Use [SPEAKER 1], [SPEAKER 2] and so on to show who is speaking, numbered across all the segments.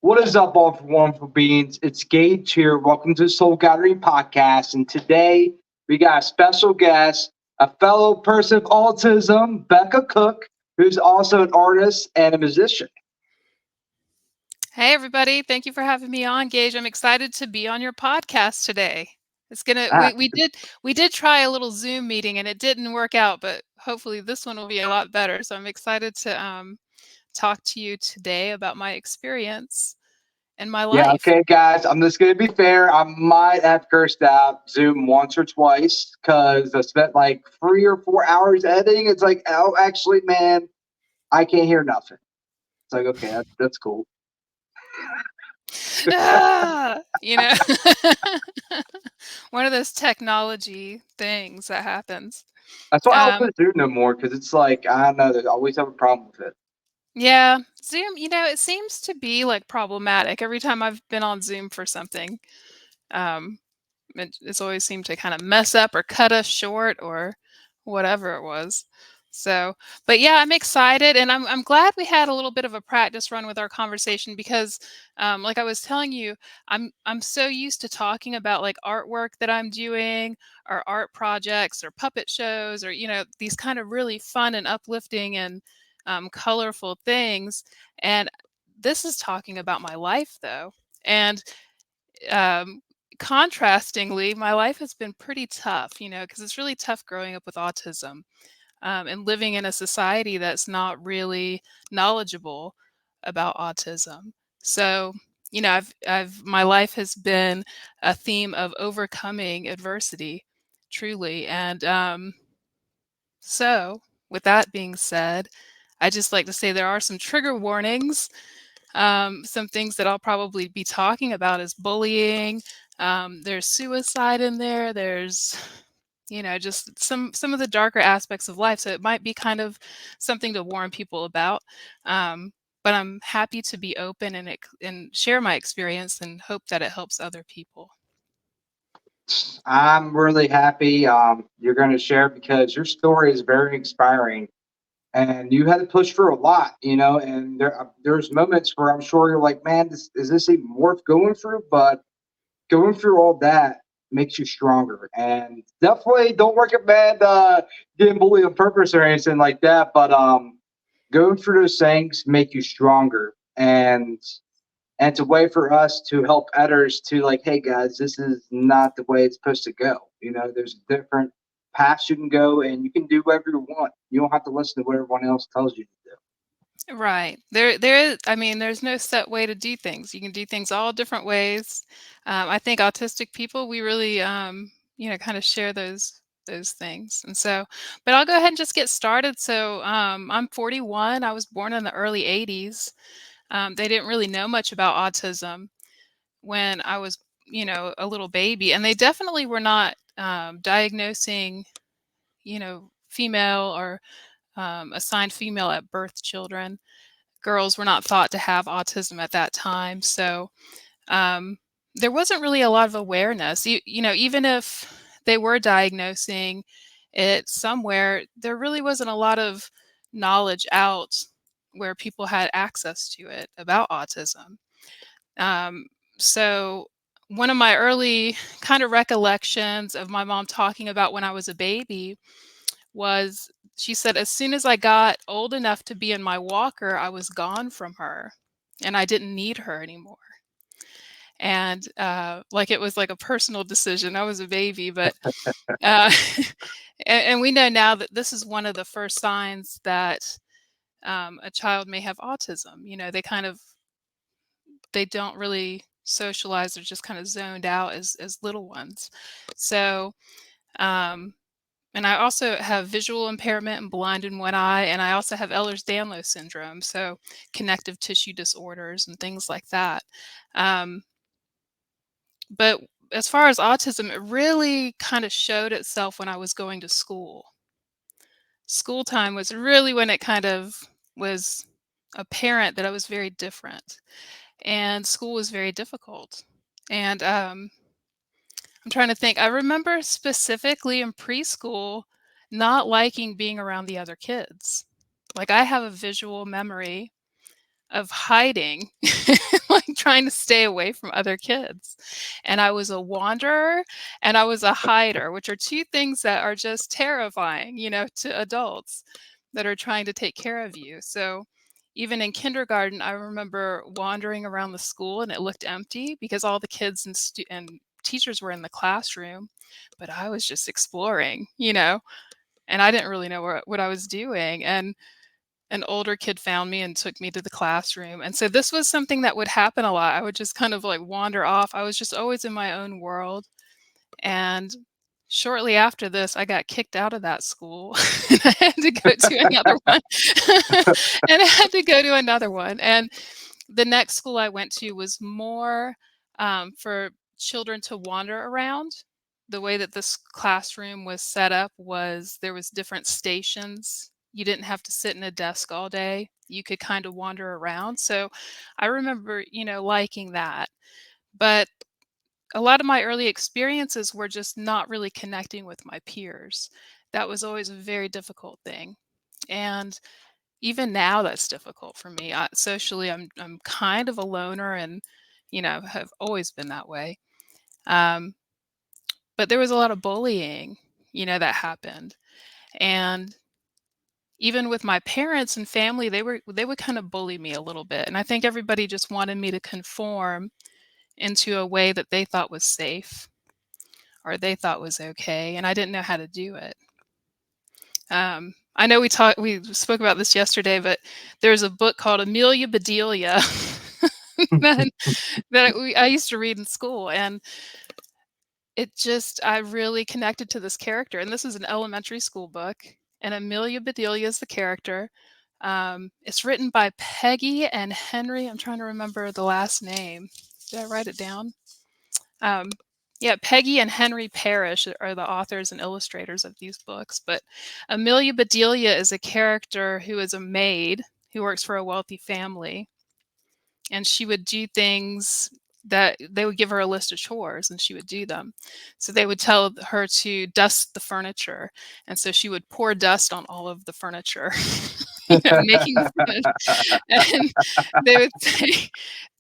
[SPEAKER 1] What is up, all for wonderful beings? It's Gage here. Welcome to the Soul Gathering Podcast. And today we got a special guest, a fellow person of autism, Becca Cook, who's also an artist and a musician.
[SPEAKER 2] Hey everybody, thank you for having me on, Gage. I'm excited to be on your podcast today. It's gonna
[SPEAKER 1] Ah,
[SPEAKER 2] we did try a little Zoom meeting and it didn't work out, but hopefully this one will be a lot better. So I'm excited to talk to you today about my experience and my
[SPEAKER 1] yeah,
[SPEAKER 2] life.
[SPEAKER 1] okay, guys. I'm just going to be fair. I might have cursed out Zoom once or twice because I spent like 3 or 4 hours editing. It's like, oh, actually, man, I can't hear nothing. It's like, okay, that's cool.
[SPEAKER 2] Ah, one of those technology things that happens.
[SPEAKER 1] That's why I don't
[SPEAKER 2] Um,
[SPEAKER 1] put Zoom no more because it's like, I don't know, they always have a problem with it.
[SPEAKER 2] yeah, Zoom, it seems to be like problematic every time I've been on Zoom for something. Um, it's always seemed to kind of mess up or cut us short or whatever it was. So, but yeah, I'm excited and I'm glad we had a little bit of a practice run with our conversation because, like I was telling you, I'm so used to talking about like artwork that I'm doing or art projects or puppet shows or these kind of really fun and uplifting and colorful things. And this is talking about my life though. And um, contrastingly, my life has been pretty tough, because it's really tough growing up with autism and living in a society that's not really knowledgeable about autism. So, my life has been a theme of overcoming adversity, truly. And so, with that being said, I just like to say there are some trigger warnings, some things that I'll probably be talking about is bullying. There's suicide in there. There's, just some of the darker aspects of life. So it might be kind of something to warn people about. But I'm happy to be open and share my experience and hope that it helps other people.
[SPEAKER 1] I'm really happy you're going to share because your story is very inspiring and you had to push through a lot, and there's moments where I'm sure you're like, man, is this even worth going through? But going through all that makes you stronger. And definitely don't recommend getting bullied on purpose or anything like that. But going through those things make you stronger. And it's a way for us to help others to like, hey guys, this is not the way it's supposed to go. There's different paths you can go and you can do whatever you want. You don't have to listen to what everyone else tells you to do.
[SPEAKER 2] Right. There is, I mean, there's no set way to do things. You can do things all different ways. I think autistic people, we really, kind of share those things. And so, but I'll go ahead and just get started. So, I'm 41. I was born in the early 80s. They didn't really know much about autism when I was, a little baby, and they definitely were not diagnosing, female or assigned female at birth children. Girls were not thought to have autism at that time. So um, there wasn't really a lot of awareness. Even if they were diagnosing it somewhere, there really wasn't a lot of knowledge out where people had access to it about autism. Um, so one of my early kind of recollections of my mom talking about when I was a baby was she said, as soon as I got old enough to be in my walker, I was gone from her and I didn't need her anymore. And like it was like a personal decision. I was a baby, but uh, and we know now that this is one of the first signs that a child may have autism. They don't really socialize; they're just kind of zoned out as little ones. So um, and I also have visual impairment and blind in one eye, and I also have Ehlers-Danlos syndrome, so connective tissue disorders and things like that. Um, but as far as autism, it really kind of showed itself when I was going to school. School time was really when it kind of was apparent that I was very different, and school was very difficult. And I'm trying to think. I remember specifically in preschool not liking being around the other kids. Like I have a visual memory of hiding, like trying to stay away from other kids. And I was a wanderer and I was a hider, which are two things that are just terrifying, to adults that are trying to take care of you. So even in kindergarten, I remember wandering around the school and it looked empty because all the kids and teachers were in the classroom, but I was just exploring, and I didn't really know what I was doing. And an older kid found me and took me to the classroom. And so this was something that would happen a lot. I would just kind of like wander off. I was just always in my own world. And shortly after this, I got kicked out of that school and I had to go to another one. And I had to go to another one. And the next school I went to was more for children to wander around. The way that this classroom was set up was there was different stations. You didn't have to sit in a desk all day. You could kind of wander around. So I remember, liking that. But a lot of my early experiences were just not really connecting with my peers. That was always a very difficult thing. And even now that's difficult for me. Socially, I'm kind of a loner and, have always been that way. Um, but there was a lot of bullying, that happened. And even with my parents and family, they would kind of bully me a little bit. And I think everybody just wanted me to conform into a way that they thought was safe or they thought was okay, and I didn't know how to do it. I know we spoke about this yesterday, but there's a book called Amelia Bedelia that, I used to read in school, and I really connected to this character. And this is an elementary school book, and Amelia Bedelia is the character. It's written by Peggy and Henry. I'm trying to remember the last name. Did I write it down? Um, yeah, Peggy and Henry Parrish are the authors and illustrators of these books. But Amelia Bedelia is a character who is a maid who works for a wealthy family. And she would do things that they would give her a list of chores and she would do them. So they would tell her to dust the furniture. And so she would pour dust on all of the furniture, making fun. And they would say,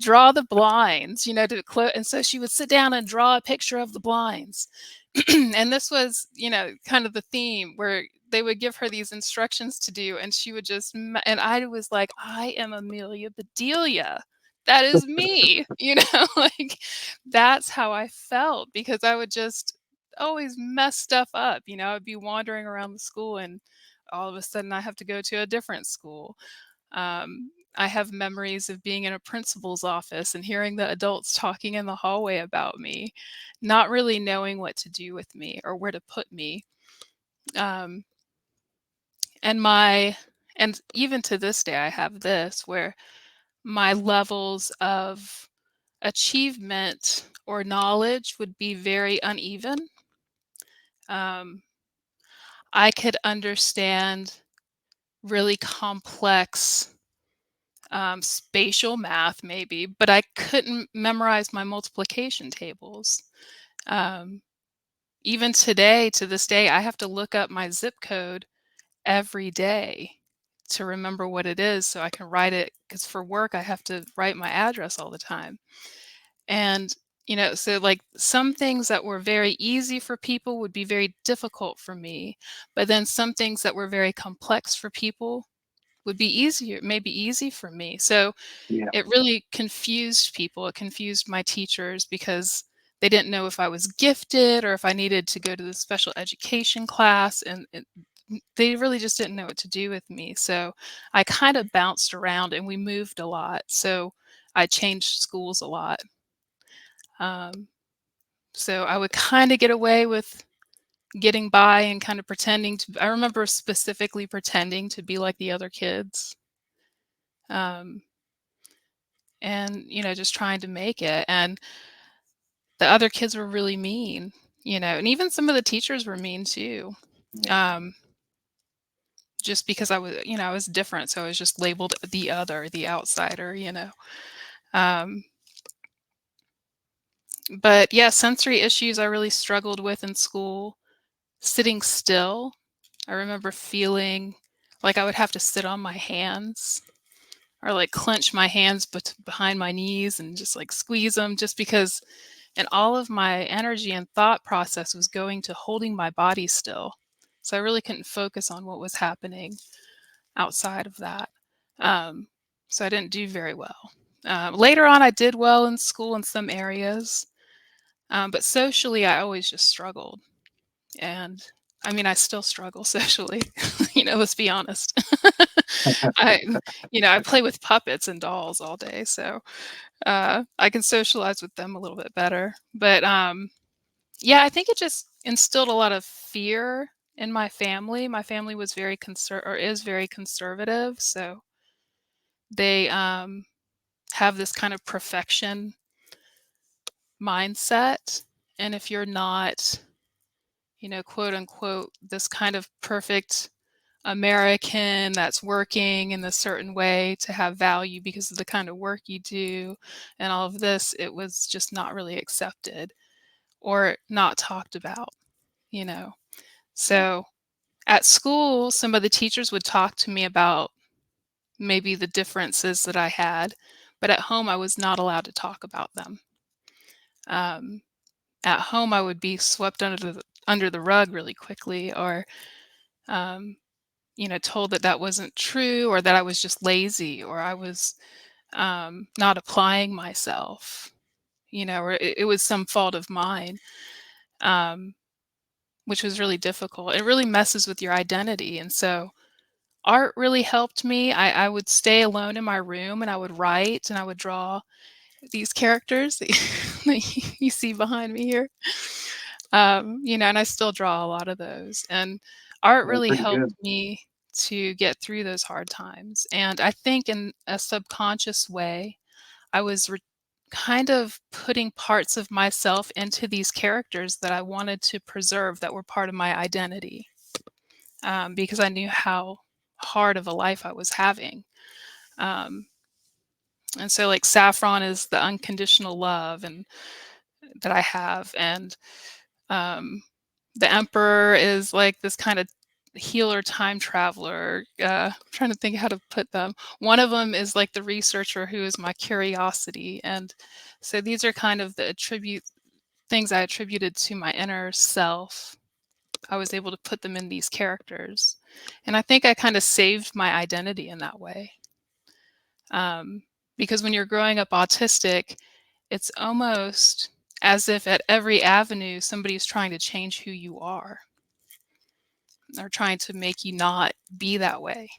[SPEAKER 2] draw the blinds, to close. And so she would sit down and draw a picture of the blinds. And this was, kind of the theme where they would give her these instructions to do. And she would and I was like, I am Amelia Bedelia. That is me, like that's how I felt because I would just always mess stuff up. I'd be wandering around the school and all of a sudden I have to go to a different school. I have memories of being in a principal's office and hearing the adults talking in the hallway about me, not really knowing what to do with me or where to put me. Um, and even to this day, I have this where my levels of achievement or knowledge would be very uneven. I could understand really complex spatial math maybe, but I couldn't memorize my multiplication tables. Um, Even today, to this day, I have to look up my zip code every day to remember what it is so I can write it because for work I have to write my address all the time. And so like some things that were very easy for people would be very difficult for me, but then some things that were very complex for people would be easier, maybe easy for me. So
[SPEAKER 1] Yeah.
[SPEAKER 2] it really confused people. It confused my teachers because they didn't know if I was gifted or if I needed to go to the special education class. And they really just didn't know what to do with me. So I kind of bounced around and we moved a lot. So I changed schools a lot. Um, so I would kind of get away with getting by and kind of pretending to, I remember specifically pretending to be like the other kids. Um, and just trying to make it, and the other kids were really mean, and even some of the teachers were mean too.
[SPEAKER 1] Yeah.
[SPEAKER 2] um just because I was different, so I was just labeled the other, the outsider. um but yeah, sensory issues I really struggled with in school. Sitting still, I remember feeling like I would have to sit on my hands. or like clench my hands behind my knees and just like squeeze them just because and all of my energy and thought process was going to holding my body still. So I really couldn't focus on what was happening outside of that. Um, so I didn't do very well. Later on, I did well in school in some areas, but socially, I always just struggled. And I mean, I still struggle socially. Let's be honest. I, I play with puppets and dolls all day, so I can socialize with them a little bit better. But yeah, I think it just instilled a lot of fear in my family. My family was very or is very conservative, so they have this kind of perfection mindset. And if you're not, quote unquote, this kind of perfect American that's working in a certain way to have value because of the kind of work you do and all of this, it was just not really accepted or not talked about, you know. So at school, some of the teachers would talk to me about maybe the differences that I had, but at home, I was not allowed to talk about them. Um, at home, I would be swept under the rug really quickly, or um, told that that wasn't true, or that I was just lazy, or I was not applying myself, or it was some fault of mine, um, which was really difficult. It really messes with your identity, and so art really helped me. I would stay alone in my room and I would write and I would draw these characters that that you see behind me here. And I still draw a lot of those. And art
[SPEAKER 1] Yeah,
[SPEAKER 2] really
[SPEAKER 1] pretty
[SPEAKER 2] helped
[SPEAKER 1] good.
[SPEAKER 2] me to get through those hard times. And I think in a subconscious way, I was kind of putting parts of myself into these characters that I wanted to preserve that were part of my identity, because I knew how hard of a life I was having. Um, and so, like, Saffron is the unconditional love and that I have, and um, the Emperor is like this kind of healer, time traveler. I'm trying to think how to put them. One of them is like the researcher who is my curiosity, and so these are kind of the things I attributed to my inner self. I was able to put them in these characters. And I think I kind of saved my identity in that way. Um, because when you're growing up autistic, it's almost as if at every avenue somebody's trying to change who you are or trying to make you not be that way.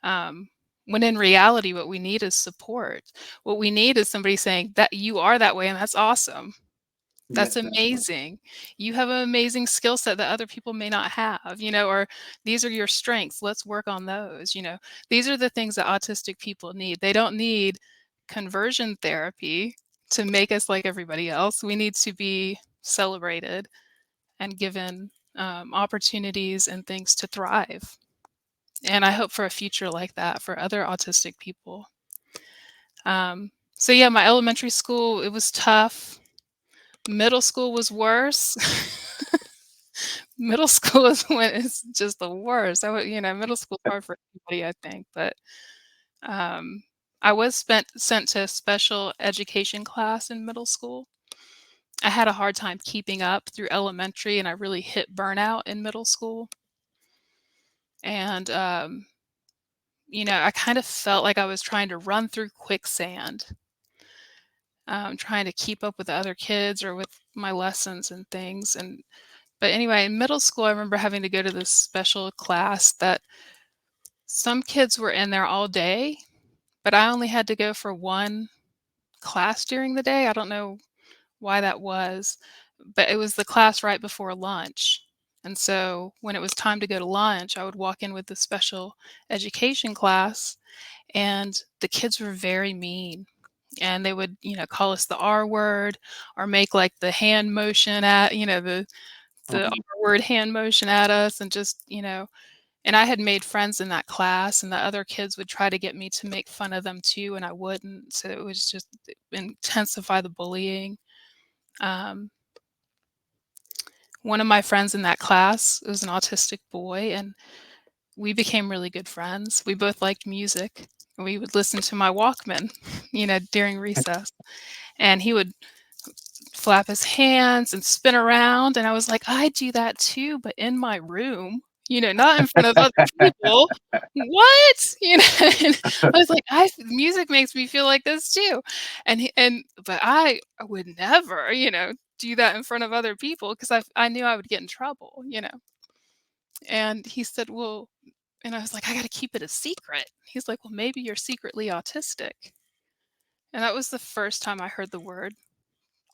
[SPEAKER 2] Um, when in reality, what we need is support. What we need is somebody saying that you are that way and that's awesome.
[SPEAKER 1] Yeah,
[SPEAKER 2] That's amazing. You have an amazing skill set that other people may not have, or these are your strengths. Let's work on those. These are the things that autistic people need. They don't need conversion therapy to make us like everybody else. We need to be celebrated and given opportunities and things to thrive. And I hope for a future like that for other autistic people. So, yeah, my elementary school, it was tough. Middle school was worse. Middle school is when it's just the worst. Middle school is hard for everybody, I think, but, um, I was sent to special education class in middle school. I had a hard time keeping up through elementary, and I really hit burnout in middle school, and, I kind of felt like I was trying to run through quicksand, trying to keep up with the other kids or with my lessons and things, but anyway, in middle school, I remember having to go to this special class that some kids were in there all day, but I only had to go for one class during the day. I don't know why that was, but it was the class right before lunch. And so when it was time to go to lunch, I would walk in with the special education class, and the kids were very mean. And they would, call us the R word or make like the hand motion at, the
[SPEAKER 1] mhm,
[SPEAKER 2] R word hand motion at us, and just, and I had made friends in that class, and the other kids would try to get me to make fun of them too, and I wouldn't. So it was just intensify the bullying. Um, One of my friends in that class was an autistic boy, and we became really good friends. We both liked music. we would listen to my Walkman, during recess, and he would flap his hands and spin around, and I was like, "I do that too, but in my room, not in front of other people." "What?" And I was like, "I music makes me feel like this too." But I would never, do that in front of other people because I knew I would get in trouble. And he said, "Well," and I was like, "I gotta keep it a secret." He's like, "Well, maybe you're secretly autistic." And that was the first time I heard the word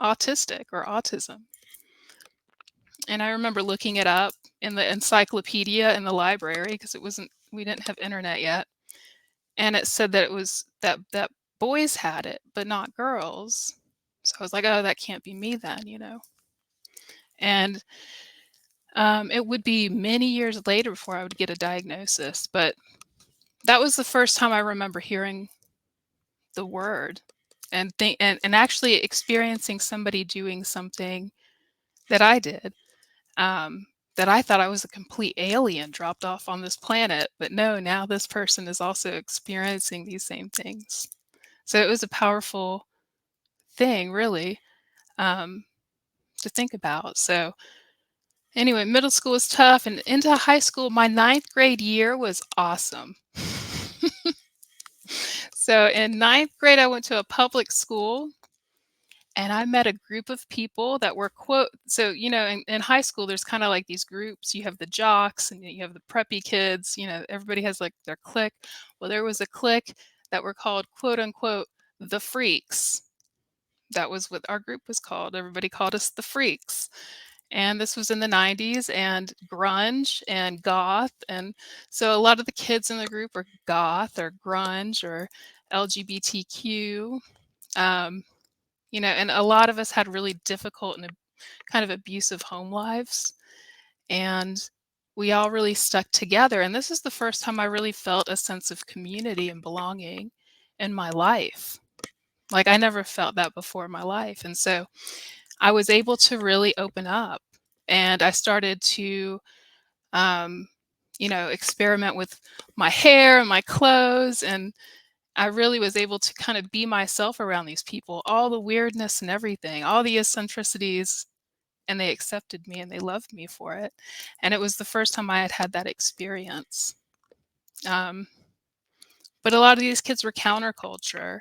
[SPEAKER 2] autistic or autism. And I remember looking it up in the encyclopedia in the library because we didn't have internet yet. And it said that it was that boys had it, but not girls. So I was like, "Oh, that can't be me then." And it would be many years later before I would get a diagnosis, but that was the first time I remember hearing the word and actually experiencing somebody doing something that I did, um, that I thought I was a complete alien dropped off on this planet, but no, now this person is also experiencing these same things. So it was a powerful thing, really, um, to think about. So anyway, middle school was tough, and into high school, my ninth grade year was awesome. So in ninth grade, I went to a public school and I met a group of people that were so in high school there's kind of like these groups. You have the jocks and you have the preppy kids. Everybody has like their clique. Well, there was a clique that were called quote unquote the freaks. That was what our group was called. Everybody called us the freaks. And this was in the 90s, and grunge and goth. And so a lot of the kids in the group were goth or grunge or LGBTQ. Um, and a lot of us had really difficult and kind of abusive home lives. And we all really stuck together. And this is the first time I really felt a sense of community and belonging in my life. Like I never felt that before in my life. And so I was able to really open up and I started to, um, experiment with my hair and my clothes. And I really was able to kind of be myself around these people, all the weirdness and everything, all the eccentricities, and they accepted me and they loved me for it. And it was the first time I had had that experience. Um, but a lot of these kids were counterculture.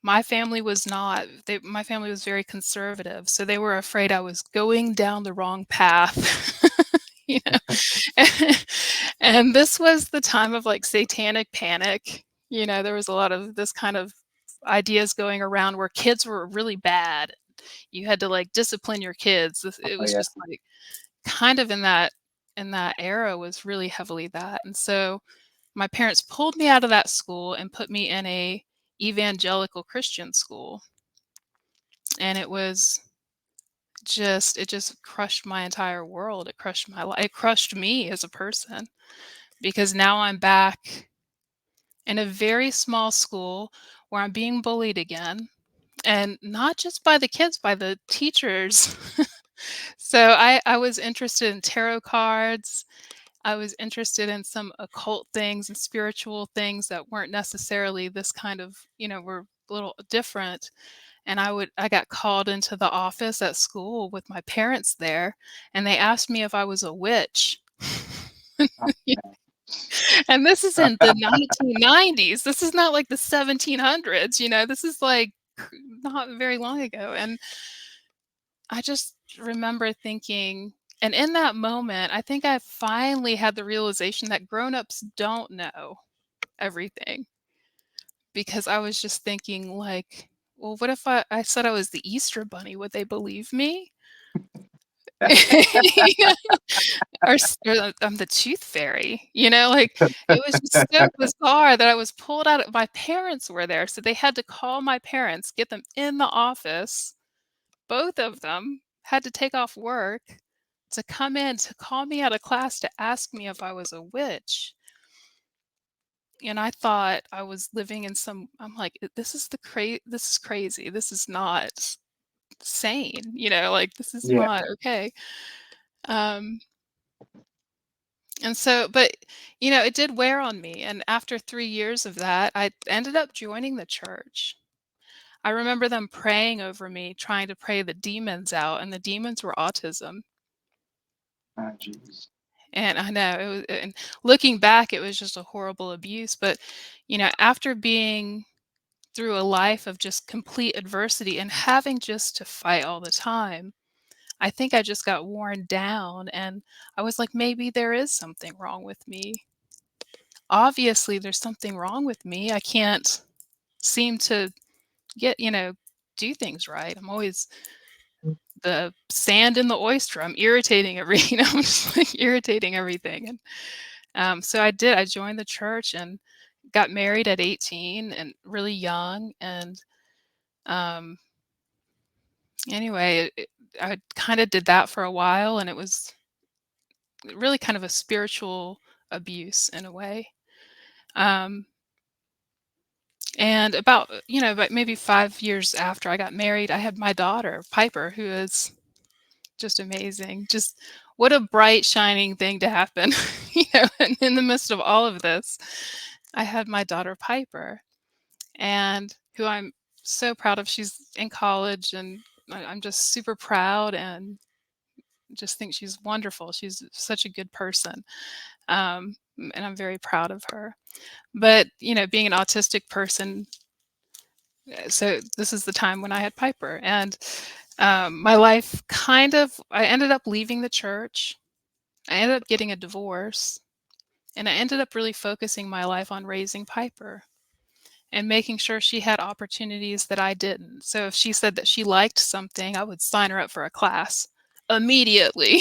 [SPEAKER 2] My family was not. My family was very conservative, so they were afraid I was going down the wrong path. you know, and this was the time of like satanic panic. There was a lot of this kind of ideas going around where kids were really bad. You had to like discipline your kids. It
[SPEAKER 1] Oh
[SPEAKER 2] was
[SPEAKER 1] yeah.
[SPEAKER 2] just like kind of in that era was really heavily that. And so my parents pulled me out of that school and put me in a evangelical Christian school. And it just crushed my entire world. It crushed my life. It crushed me as a person because now I'm back in a very small school where I'm being bullied again, and not just by the kids, by the teachers. So I was interested in tarot cards. I was interested in some occult things and spiritual things that weren't necessarily this kind of, were a little different. And I got called into the office at school with my parents there, and they asked me if I was a witch. And this is in the 1990s. This is not like the 1700s, this is like not very long ago. And I just remember thinking, and in that moment, I think I finally had the realization that grown-ups don't know everything, because I was just thinking like, well, what if I said I was the Easter bunny? Would they believe me? Or I'm the tooth fairy, like it was just so bizarre that I was pulled out. My parents were there, so they had to call my parents, get them in the office. Both of them had to take off work to come in to call me out of class to ask me if I was a witch. And I thought I was living in I'm like, this is crazy. This is not sane, like this is
[SPEAKER 1] Yeah.
[SPEAKER 2] not okay. Um And so, but, it did wear on me, and after 3 years of that, I ended up joining the church. I remember them praying over me, trying to pray the demons out, and the demons were autism.
[SPEAKER 1] Ah, jeez.
[SPEAKER 2] And I know it was, and looking back, it was just a horrible abuse, but, after being through a life of just complete adversity and having just to fight all the time, I think I just got worn down, and I was like, "Maybe there is something wrong with me. Obviously, there's something wrong with me. I can't seem to get, do things right. I'm always the sand in the oyster. I'm irritating I'm just like irritating everything." And so I did. I joined the church and got married at 18 and really young. And um, anyway, I kind of did that for a while, and it was really kind of a spiritual abuse in a way. Um, and about maybe 5 years after I got married, I had my daughter, Piper, who is just amazing. Just what a bright, shining thing to happen, and in the midst of all of this, I had my daughter, Piper, and who I'm so proud of. She's in college, and I'm just super proud and just think she's wonderful. She's such a good person. And I'm very proud of her. But, being an autistic person, so this is the time when I had Piper. And my life I ended up leaving the church. I ended up getting a divorce. And I ended up really focusing my life on raising Piper and making sure she had opportunities that I didn't. So if she said that she liked something, I would sign her up for a class immediately.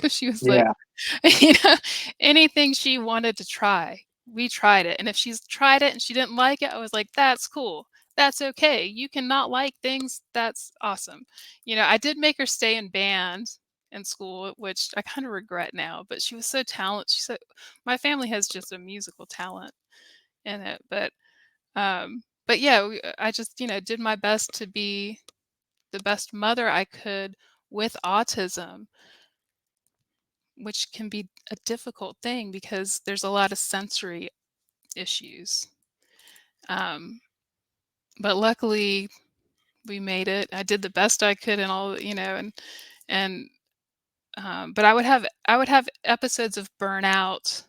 [SPEAKER 2] She was like,
[SPEAKER 1] Yeah.
[SPEAKER 2] you know, anything she wanted to try, we tried it. And if she's tried it and she didn't like it, I was like, that's cool. That's okay. You cannot like things. That's awesome. I did make her stay in band in school, which I kind of regret now, but she was so talented. My family has just a musical talent in it. But yeah, I just, did my best to be the best mother I could with autism, which can be a difficult thing because there's a lot of sensory issues. Um, but luckily we made it. I did the best I could and all, and but I would have episodes of burnout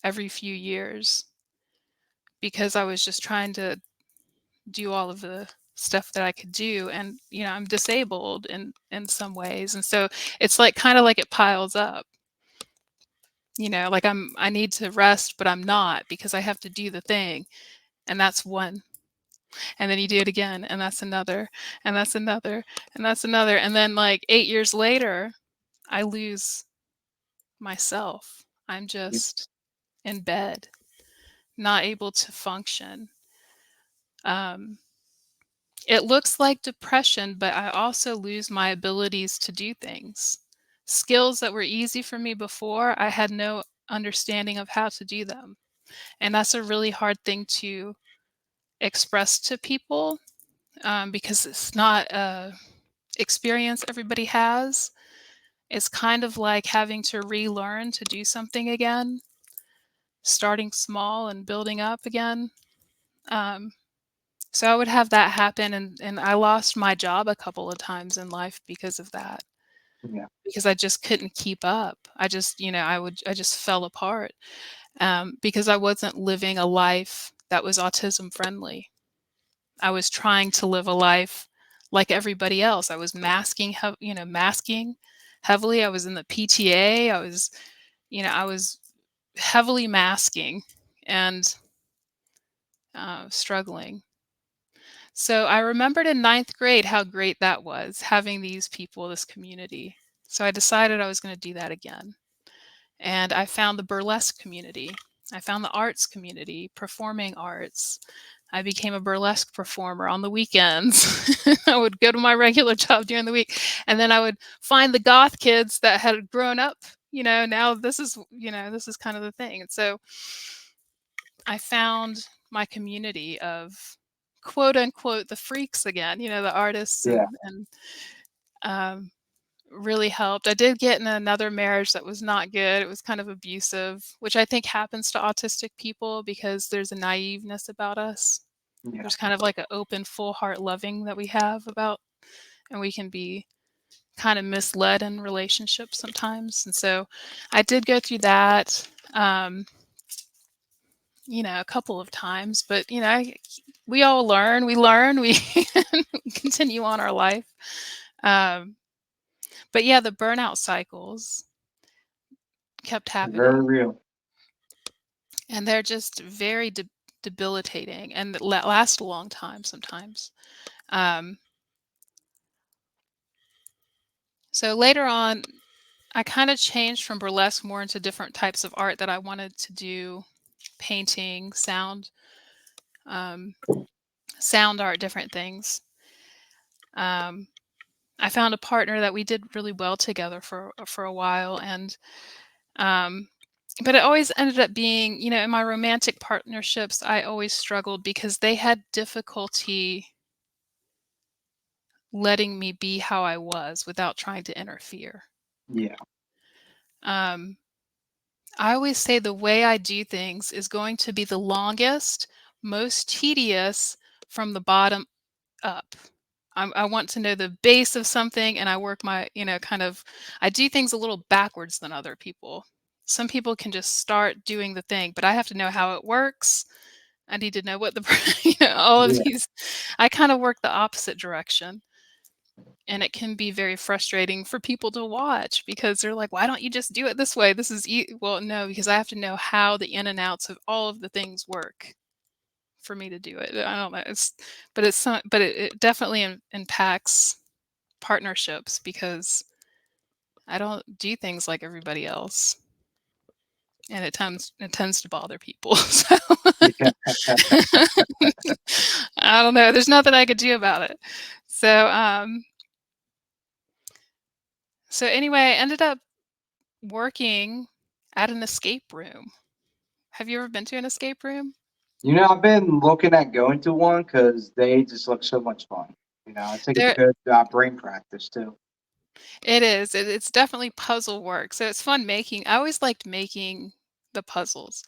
[SPEAKER 2] every few years because I was just trying to do all of the stuff that I could do, and I'm disabled in some ways, and so it's like kind of like it piles up. Like I need to rest, but I'm not because I have to do the thing, and that's one. And then you do it again, and that's another, and that's another, and that's another, and then like 8 years later, I lose myself. I'm just in bed, not able to function. Um, It looks like depression, but I also lose my abilities to do things. Skills that were easy for me before, I had no understanding of how to do them. And that's a really hard thing to express to people, because it's not a experience everybody has. It's kind of like having to relearn to do something again, starting small and building up again. Um, So I would have that happen, and I lost my job a couple of times in life because of that,
[SPEAKER 1] Yeah.
[SPEAKER 2] because I just couldn't keep up. I just, I just fell apart, because I wasn't living a life that was autism friendly. I was trying to live a life like everybody else. I was masking heavily. I was in the PTA. I was heavily masking and struggling. So I remembered in ninth grade how great that was, having these people, this community. So I decided I was going to do that again. And I found the burlesque community. I found the arts community, performing arts. I became a burlesque performer on the weekends. I would go to my regular job during the week. And then I would find the goth kids that had grown up. Now this is kind of the thing. And so I found my community of quote unquote the freaks again, the artists
[SPEAKER 1] Yeah.
[SPEAKER 2] um, really helped. I did get in another marriage that was not good. It was kind of abusive, which I think happens to autistic people because there's a naiveness about us.
[SPEAKER 1] Yeah.
[SPEAKER 2] There's kind of like an open, full heart loving that we have about, and we can be kind of misled in relationships sometimes. And so I did go through that, a couple of times, but we all learn, we continue on our life. Um, but yeah, the burnout cycles kept
[SPEAKER 1] Very
[SPEAKER 2] happening,
[SPEAKER 1] real.
[SPEAKER 2] and they're just very debilitating and last a long time sometimes. Um, so later on, I kind of changed from burlesque more into different types of art that I wanted to do: painting, um, sound art, different things. Um, I found a partner that we did really well together for a while, and um, but it always ended up being, in my romantic partnerships, I always struggled because they had difficulty letting me be how I was without trying to interfere.
[SPEAKER 1] Yeah.
[SPEAKER 2] Um, I always say the way I do things is going to be the longest, most tedious from the bottom up. I want to know the base of something, and I work my, I do things a little backwards than other people. Some people can just start doing the thing, but I have to know how it works. I need to know what the, all of
[SPEAKER 1] Yeah.
[SPEAKER 2] these. I kind of work the opposite direction. And it can be very frustrating for people to watch because they're like, why don't you just do it this way? This is, well, no, because I have to know how the in and outs of all of the things work for me to do it. I don't know. It definitely impacts partnerships because I don't do things like everybody else, and it tends to bother people. So
[SPEAKER 1] Yeah.
[SPEAKER 2] I don't know. There's nothing I could do about it. So anyway, I ended up working at an escape room. Have you ever been to an escape room?
[SPEAKER 1] I've been looking at going to one because they just look so much fun. I think it's a
[SPEAKER 2] There
[SPEAKER 1] good brain practice too.
[SPEAKER 2] it is. It's definitely puzzle work. So it's fun making. I always liked making the puzzles.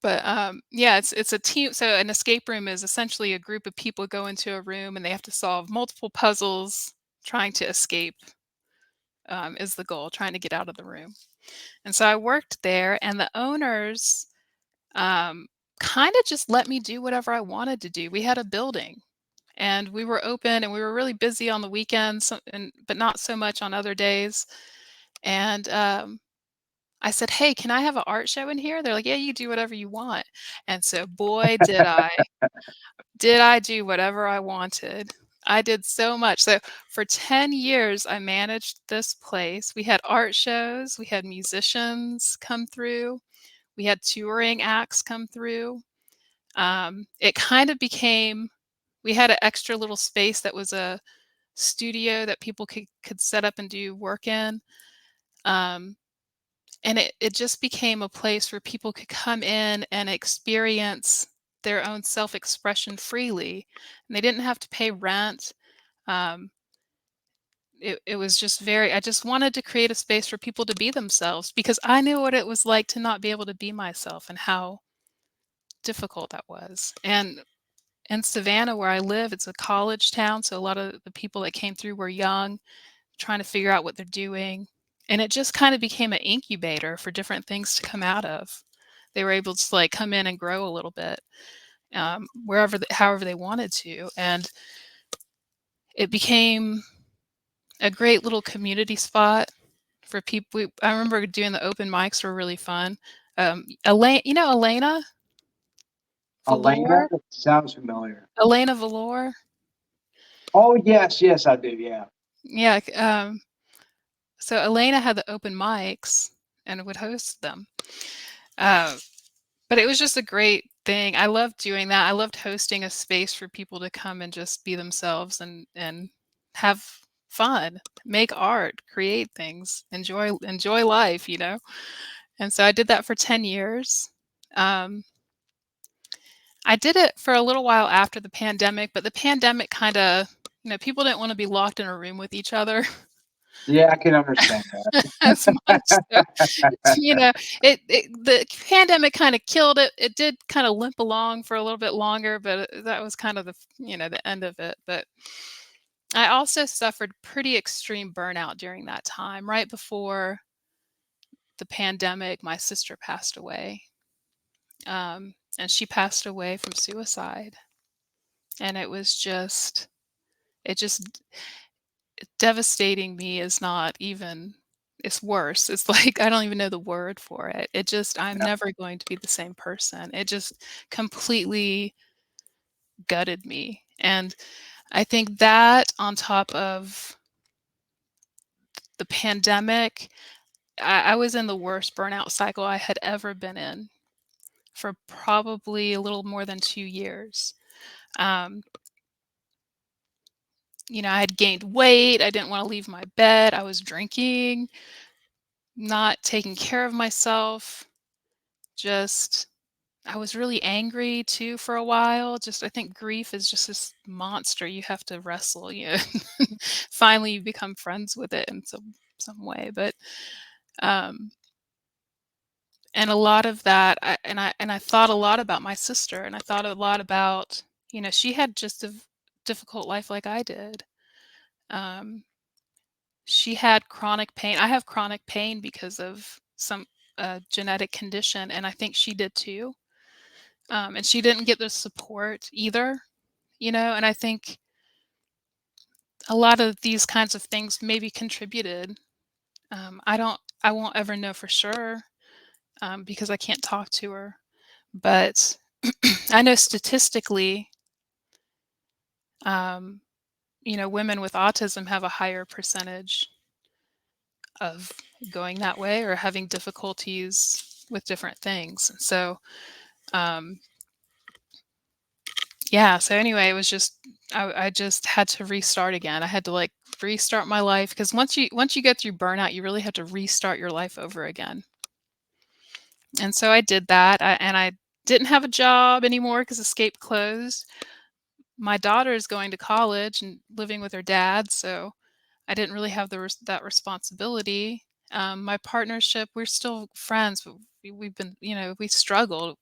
[SPEAKER 2] But yeah, it's a team. So an escape room is essentially a group of people go into a room and they have to solve multiple puzzles trying to escape, is the goal, trying to get out of the room. And so I worked there, and the owners kind of just let me do whatever I wanted to do. We had a building, and we were open, and we were really busy on the weekends, but not so much on other days. And I said, "Hey, can I have an art show in here?" They're like, "Yeah, you do whatever you want." And so, boy, did I do whatever I wanted. I did so much. So for 10 years, I managed this place. We had art shows, we had musicians come through, we had touring acts come through. It kind of became, we had an extra little space that was a studio that people could set up and do work in. Um, and it just became a place where people could come in and experience their own self-expression freely, and they didn't have to pay rent. Um, it was just very, I just wanted to create a space for people to be themselves because I knew what it was like to not be able to be myself and how difficult that was. And in Savannah, where I live, it's a college town, so a lot of the people that came through were young, trying to figure out what they're doing, and it just kind of became an incubator for different things to come out of. They were able to, like, come in and grow a little bit, however they wanted to, and it became a great little community spot for people. I remember doing the open mics were really fun. Elaine, Elena
[SPEAKER 1] Elena
[SPEAKER 2] Valor?
[SPEAKER 1] sounds familiar.
[SPEAKER 2] Elena Valor?
[SPEAKER 1] Oh yes, yes, I do. Yeah.
[SPEAKER 2] Yeah, so Elena had the open mics and would host them. Uh, but it was just a great thing. I loved doing that. I loved hosting a space for people to come and just be themselves and have fun, make art, create things, enjoy life. And so I did that for 10 years. Um, I did it for a little while after the pandemic, but the pandemic kind of, people didn't want to be locked in a room with each other.
[SPEAKER 1] Yeah, I can understand
[SPEAKER 2] as much. So,
[SPEAKER 1] that.
[SPEAKER 2] you know, the pandemic kind of killed it. It did kind of limp along for a little bit longer, but that was kind of the end of it. But I also suffered pretty extreme burnout during that time. Right before the pandemic, my sister passed away. And she passed away from suicide. And it just devastating me is not even, it's worse. It's like, I don't even know the word for it. I'm
[SPEAKER 1] Yeah.
[SPEAKER 2] never going to be the same person. It just completely gutted me. And I think that on top of the pandemic, I was in the worst burnout cycle I had ever been in for probably a little more than 2 years. Um, I had gained weight. I didn't want to leave my bed. I was drinking, not taking care of myself. Just, I was really angry too for a while. Just, I think grief is just this monster you have to wrestle. Finally, you become friends with it in some way. But um, and a lot of that, I thought a lot about my sister, and I thought a lot about, she had just a difficult life like I did. Um, She had chronic pain. I have chronic pain because of some genetic condition, and I think she did too. And she didn't get the support either, and I think a lot of these kinds of things maybe contributed. I won't ever know for sure, because I can't talk to her. But I know statistically, um, women with autism have a higher percentage of going that way or having difficulties with different things. So, um, yeah. So anyway, it was just I just had to restart again. I had to like restart my life because once you get through burnout, you really have to restart your life over again. And so I did that, and I didn't have a job anymore because Escape closed. My daughter is going to college and living with her dad, so I didn't really have that responsibility. My partnership, we're still friends, but we've been, we struggled.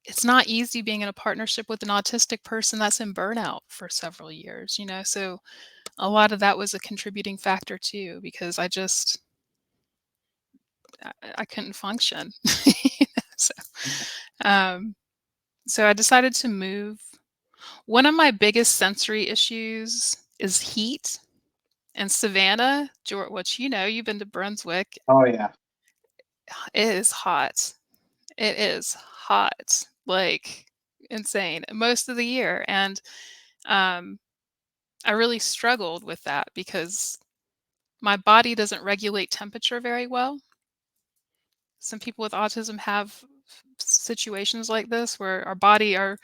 [SPEAKER 2] It's not easy being in a partnership with an autistic person that's in burnout for several years, So a lot of that was a contributing factor too, because I couldn't function. So, um, so I decided to move. One of my biggest sensory issues is heat. And Savannah, which you've been to Brunswick,
[SPEAKER 1] Oh yeah.
[SPEAKER 2] it is hot. It is hot, like insane most of the year. And um, I really struggled with that because my body doesn't regulate temperature very well. Some people with autism have situations like this where our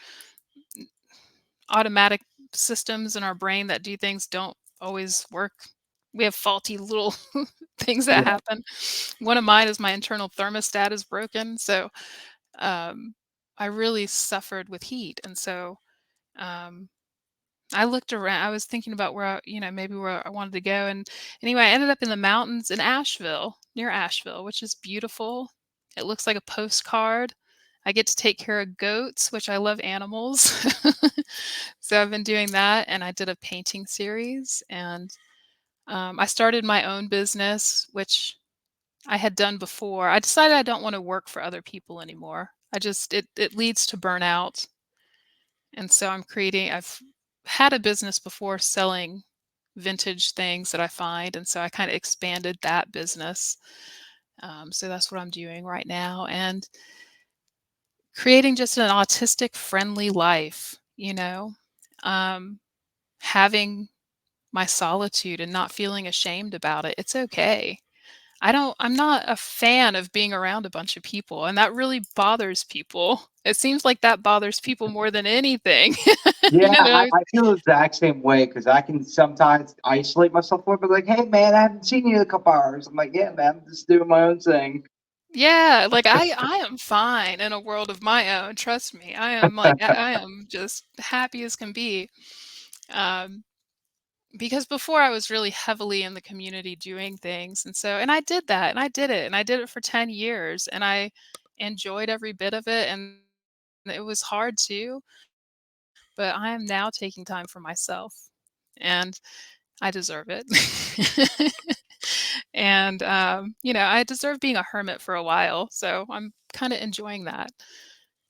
[SPEAKER 2] automatic systems in our brain that do things don't always work. We have faulty little things that
[SPEAKER 1] Yeah.
[SPEAKER 2] happen. One of mine is my internal thermostat is broken, so um, I really suffered with heat, and so um, I looked around. I was thinking about maybe where I wanted to go, and anyway, I ended up in the mountains in Asheville, near Asheville, which is beautiful. It looks like a postcard. I get to take care of goats, which I love animals. So I've been doing that, and I did a painting series, and I started my own business, which I had done before. I decided I don't want to work for other people anymore. It leads to burnout. And so I've had a business before selling vintage things that I find. And so I kind of expanded that business. So that's what I'm doing right now. And creating just an autistic friendly life, um, having my solitude and not feeling ashamed about it. It's okay. I'm not a fan of being around a bunch of people, and that really bothers people. It seems like that bothers people more than anything.
[SPEAKER 1] Yeah,
[SPEAKER 2] They're like,
[SPEAKER 1] I feel the exact same way because I can sometimes isolate myself a little bit. Like, hey man, I haven't seen you in a couple hours. I'm like, yeah, man, I'm just doing my own thing.
[SPEAKER 2] yeah, like I am fine in a world of my own. Trust me. I am just happy as can be. Um, because before I was really heavily in the community doing things, and I did that, and I did it, and I did it for 10 years, and I enjoyed every bit of it, and it was hard too, but I am now taking time for myself, and I deserve it. And, I deserve being a hermit for a while, so I'm kinda enjoying that.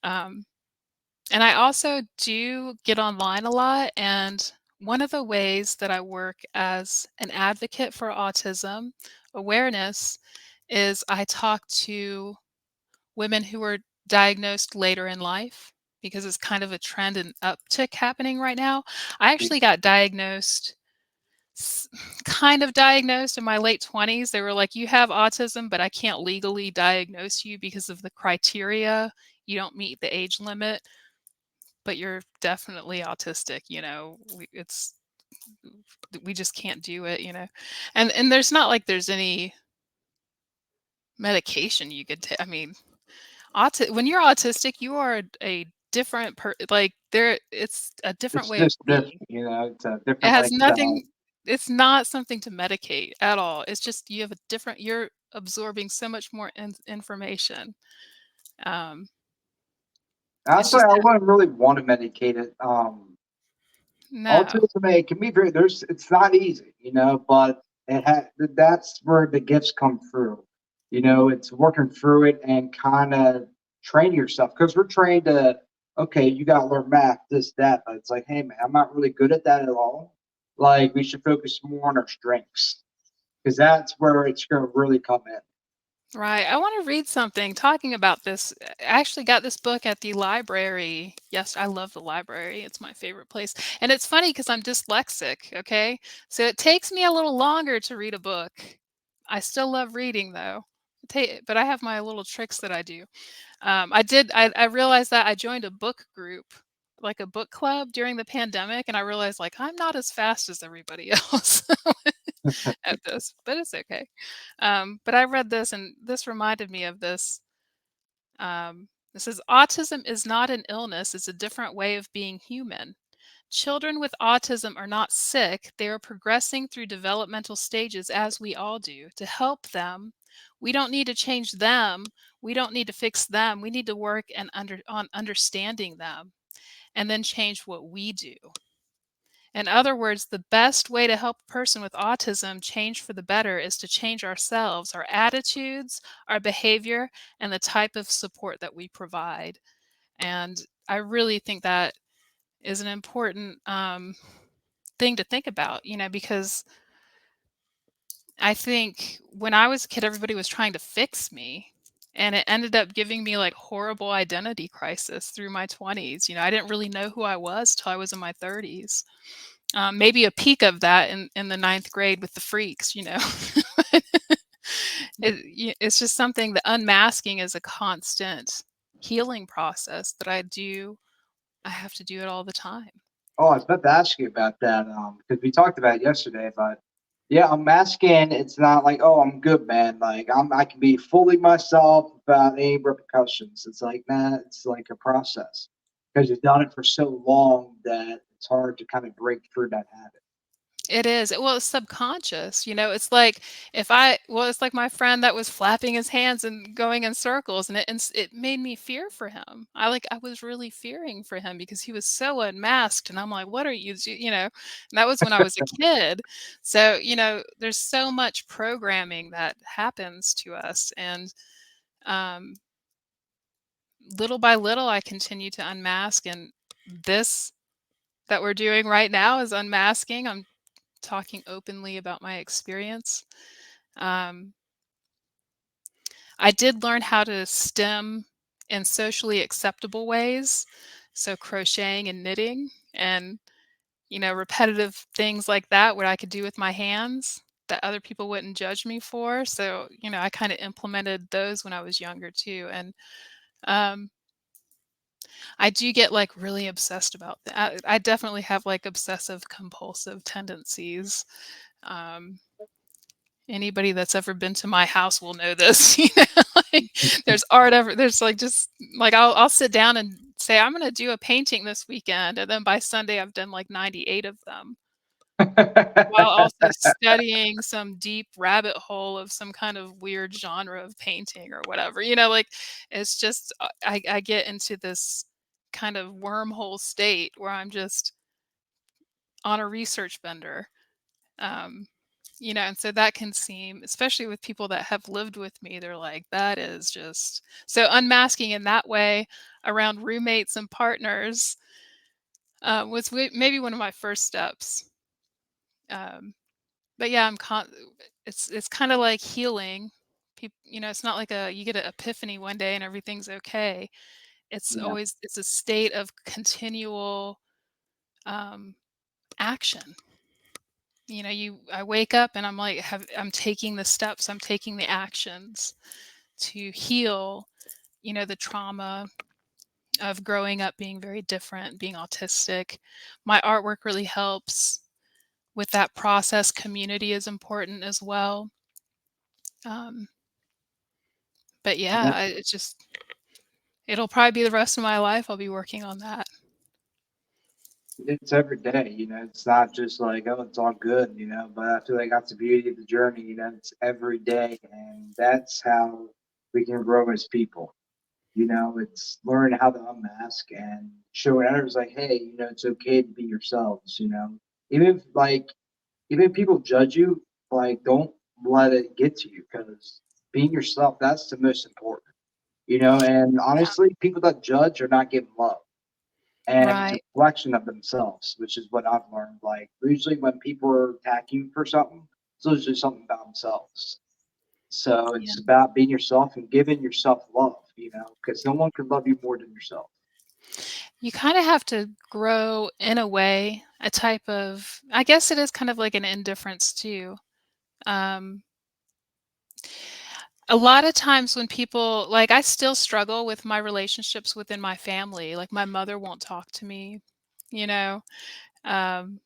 [SPEAKER 2] Um, and I also do get online a lot, and one of the ways that I work as an advocate for autism awareness is I talk to women who are diagnosed later in life because it's kind of a trend and uptick happening right now. I actually got diagnosed s- kind of diagnosed in my late 20s. They were like, "You have autism, but I can't legally diagnose you because of the criteria. You don't meet the age limit, but you're definitely autistic, we just can't do it." And there's not like there's any medication you could take. I mean, when you're autistic, you are a different like it's a different
[SPEAKER 1] It's
[SPEAKER 2] way of
[SPEAKER 1] just different,
[SPEAKER 2] being.
[SPEAKER 1] it's a
[SPEAKER 2] It
[SPEAKER 1] different
[SPEAKER 2] has
[SPEAKER 1] lifestyle.
[SPEAKER 2] nothing it's not something to medicate at all. It's just you have a different you're absorbing so much more information. Um, it's
[SPEAKER 1] That's why
[SPEAKER 2] just
[SPEAKER 1] I
[SPEAKER 2] that
[SPEAKER 1] wouldn't really want to medicate it.
[SPEAKER 2] no.
[SPEAKER 1] Autism, it can be very, it's not easy, but that's where the gifts come through. It's working through it and kind of train yourself because we're trained to, okay, you got to learn math, this, that. But it's like, hey, man, I'm not really good at that at all. Like, we should focus more on our strengths because that's where it's going to really come in.
[SPEAKER 2] Right. I want to read something talking about this. I actually got this book at the library. Yes, I love the library. It's my favorite place. And it's funny because I'm dyslexic. Okay. So it takes me a little longer to read a book. I still love reading though. But I have my little tricks that I do. I realized that I joined a book group, like a book club during the pandemic. And I realized like I'm not as fast as everybody else at this, but it's okay. But I read this, and this reminded me of this. This says autism is not an illness; it's a different way of being human. Children with autism are not sick; they are progressing through developmental stages as we all do. To help them, we don't need to change them. We don't need to fix them. We need to work on understanding them, and then change what we do. In other words, the best way to help a person with autism change for the better is to change ourselves, our attitudes, our behavior, and the type of support that we provide. And I really think that is an important thing to think about, because I think when I was a kid, everybody was trying to fix me. And it ended up giving me like horrible identity crisis through my 20s. I didn't really know who I was till I was in my 30s. Maybe a peak of that in the ninth grade with the freaks. It's just something that unmasking is a constant healing process that I do. I have to do it all the time.
[SPEAKER 1] Oh, I was about to ask you about that because we talked about it yesterday, but yeah, I'm masking. It's not like, oh, I'm good, man. Like I can be fully myself without any repercussions. It's like, man, it's like a process because you've done it for so long that it's hard to kind of break through that habit.
[SPEAKER 2] It is. Well, it's subconscious. It's like it's like my friend that was flapping his hands and going in circles, and it made me fear for him. I was really fearing for him because he was so unmasked, and I'm like, what are And that was when I was a kid. So, there's so much programming that happens to us, and um, little by little, I continue to unmask, and this that we're doing right now is unmasking. I'm talking openly about my experience. Um, I did learn how to stem in socially acceptable ways, so crocheting and knitting and, repetitive things like that, what I could do with my hands that other people wouldn't judge me for. So, I kind of implemented those when I was younger too. And um, I do get like really obsessed about that. I definitely have like obsessive compulsive tendencies. Um, Anybody that's ever been to my house will know this, like, there's art there's, like, just like, I'll sit down and say, "I'm gonna do a painting this weekend," and then by Sunday, I've done, like, 98 of them. while also studying some deep rabbit hole of some kind of weird genre of painting or whatever, like, it's just, I get into this kind of wormhole state where I'm just on a research bender, um, and so that can seem, especially with people that have lived with me, they're like, "That is just" so unmasking in that way around roommates and partners, was maybe one of my first steps, um but yeah, it's kinda like healing. It's not like you get an epiphany one day and everything's okay.
[SPEAKER 1] Yeah.
[SPEAKER 2] It's a state of continual, um, action. I wake up and I'm like, I'm taking the steps, I'm taking the actions to heal, the trauma of growing up being very different, being autistic. My artwork really helps with that process. Community is important as well. Um, but yeah,
[SPEAKER 1] Yeah.
[SPEAKER 2] it'll probably be the rest of my life I'll be working on that.
[SPEAKER 1] It's every day, it's not just like, oh, it's all good, but I feel like that's the beauty of the journey, it's every day. And that's how we can grow as people. It's learn how to unmask and show others like, hey, it's okay to be yourselves, Even if even if people judge you, like don't let it get to you because being yourself, that's the most important, and
[SPEAKER 2] Yeah.
[SPEAKER 1] honestly, people that judge are not getting love. And it's a
[SPEAKER 2] Right.
[SPEAKER 1] reflection of themselves, which is what I've learned. Like usually when people are attacking you for something, it's usually something about themselves. So
[SPEAKER 2] Yeah.
[SPEAKER 1] it's about being yourself and giving yourself love, because no one can love you more than yourself.
[SPEAKER 2] You kinda have to grow in a way, a type of, I guess it is kind of like an indifference too. Um, a lot of times when people like, I still struggle with my relationships within my family, like, my mother won't talk to me, you know? Um,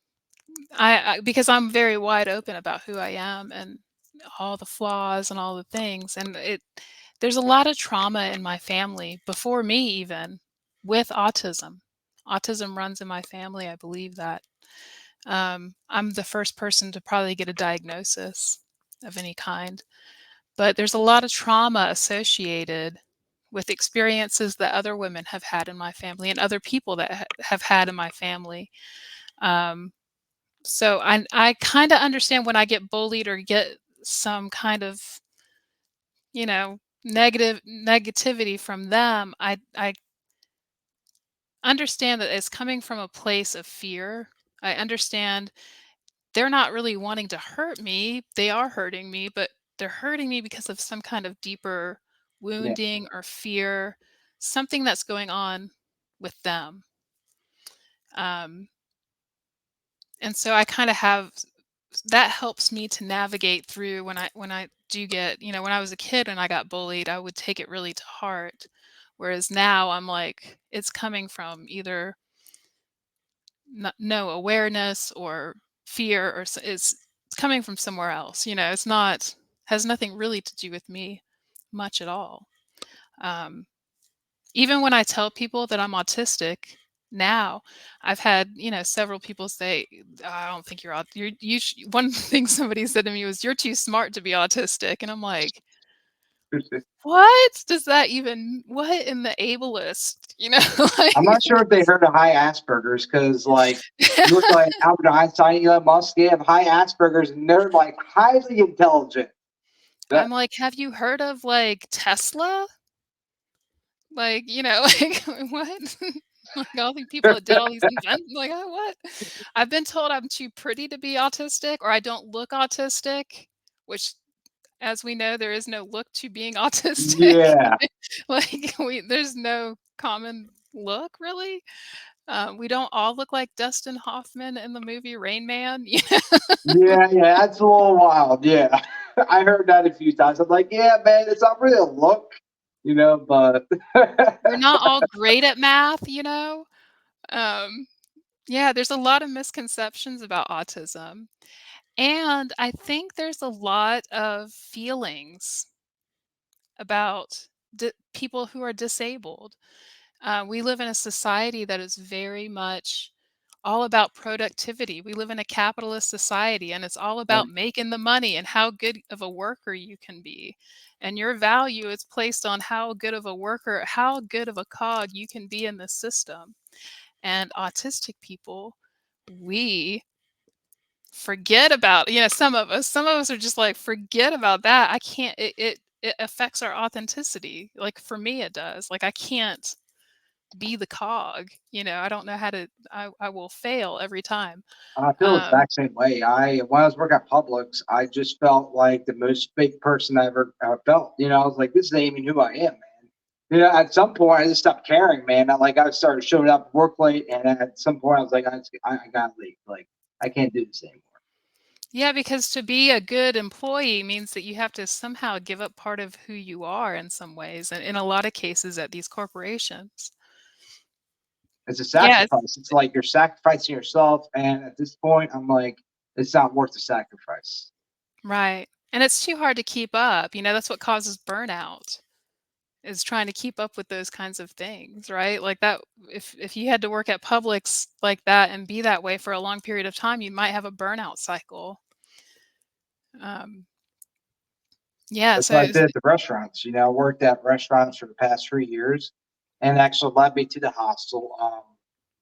[SPEAKER 2] because I'm very wide open about who I am and all the flaws and all the things, and there's a lot of trauma in my family before me even with autism. Autism runs in my family, I believe that. I'm the first person to probably get a diagnosis of any kind, but there's a lot of trauma associated with experiences that other women have had in my family and other people that have had in my family. Um, so I kind of understand when I get bullied or get some kind of, negativity from them. I understand that it's coming from a place of fear. I understand they're not really wanting to hurt me. They are hurting me, but they're hurting me because of some kind of deeper
[SPEAKER 1] Yeah.
[SPEAKER 2] wounding or fear, something that's going on with them. Um, and so I kind of have that helps me to navigate through when I do get, when I was a kid and I got bullied, I would take it really to heart. Whereas now I'm like, it's coming from either no awareness or fear or it's coming from somewhere else. It's not has nothing really to do with me much at all. Um, Even when I tell people that I'm autistic now, I've had, several people say, I don't think one thing somebody said to me was, you're too smart to be autistic. And I'm like, what does that even, what in the ableist,
[SPEAKER 1] I'm
[SPEAKER 2] like,
[SPEAKER 1] not sure if they heard of high Asperger's because, like, you look like Albert Einstein, Elon Musk, they have high Asperger's and they're like highly intelligent.
[SPEAKER 2] I'm
[SPEAKER 1] That,
[SPEAKER 2] like, have you heard of like Tesla? Like, like, what? Like, all the people that did all these invent like, "Oh, what?" I've been told I'm too pretty to be autistic or I don't look autistic, which, as we know, there is no look to being autistic.
[SPEAKER 1] yeah,
[SPEAKER 2] Like, there's no common look, really. We don't all look like Dustin Hoffman in the movie Rain Man,
[SPEAKER 1] yeah, that's a little wild. Yeah, I heard that a few times. I'm like, yeah, man, it's not really a look, but
[SPEAKER 2] We're not all great at math. Um, yeah, there's a lot of misconceptions about autism. And I think there's a lot of feelings about people who are disabled. We live in a society that is very much all about productivity. We live in a capitalist society, and it's all about making the money and how good of a worker you can be. And your value is placed on how good of a worker, how good of a cog you can be in the system. And autistic people, we forget about, some of us are just like, forget about that. I can't, it affects our authenticity. Like for me, it does. Like I can't be the cog. I don't know how to. I will fail every time.
[SPEAKER 1] I feel the
[SPEAKER 2] Um,
[SPEAKER 1] exact same way. When I was working at Publix, I just felt like the most fake person I ever felt. I was like, this ain't even who I am, man. At some point, I just stopped caring, man. I started showing up work late, and at some point, I was like, I gotta leave. Like, I can't do this anymore.
[SPEAKER 2] yeah, because to be a good employee means that you have to somehow give up part of who you are in some ways, and in a lot of cases at these corporations.
[SPEAKER 1] It's a
[SPEAKER 2] Yeah,
[SPEAKER 1] sacrifice. It's like you're sacrificing yourself, and at this point, I'm like, it's not worth the sacrifice.
[SPEAKER 2] right. And it's too hard to keep up. That's what causes burnout. Is trying to keep up with those kinds of things, right? Like that, if you had to work at Publix like that and be that way for a long period of time, you might have a burnout cycle. Um, yeah,
[SPEAKER 1] That's
[SPEAKER 2] so
[SPEAKER 1] what I did at the restaurants. I worked at restaurants for the past 3 years, and actually led me to the hostel.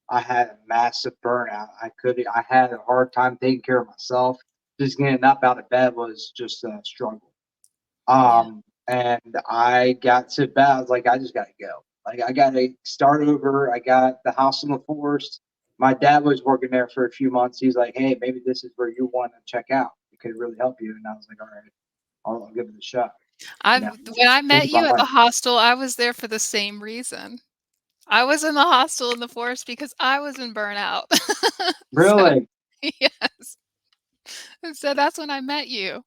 [SPEAKER 1] I had a massive burnout. I had a hard time taking care of myself. Just getting up out of bed was just a struggle.
[SPEAKER 2] yeah.
[SPEAKER 1] And I got to bed. I was like, I just got to go. Like, I got to start over. I got the house in the forest. My dad was working there for a few months. He's like, hey, maybe this is where you want to check out. It could really help you. And I was like, all right, I'll give it a shot. You know,
[SPEAKER 2] When I met
[SPEAKER 1] changed my
[SPEAKER 2] you at the
[SPEAKER 1] life.
[SPEAKER 2] hostel, I was there for the same reason. I was in the hostel in the forest because I was in burnout. So,
[SPEAKER 1] Really?
[SPEAKER 2] yes. And so that's when I met you.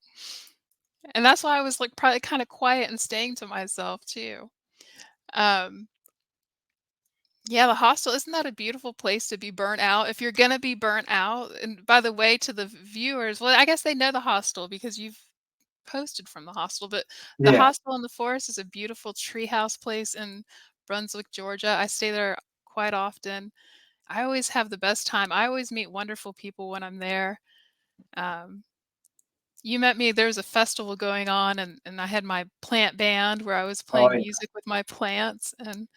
[SPEAKER 2] And that's why I was like probably kind of quiet and staying to myself too. Um, yeah, the hostel, isn't that a beautiful place to be burnt out? If you're gonna be burnt out, and by the way, to the viewers, well, I guess they know the hostel because you've posted from the hostel, but the
[SPEAKER 1] Yeah.
[SPEAKER 2] hostel in the forest is a beautiful treehouse place in Brunswick, Georgia. I stay there quite often. I always have the best time. I always meet wonderful people when I'm there. Um, you met me, there was a festival going on, and I had my plant band where I was
[SPEAKER 1] Oh,
[SPEAKER 2] playing
[SPEAKER 1] yeah.
[SPEAKER 2] music with my plants, and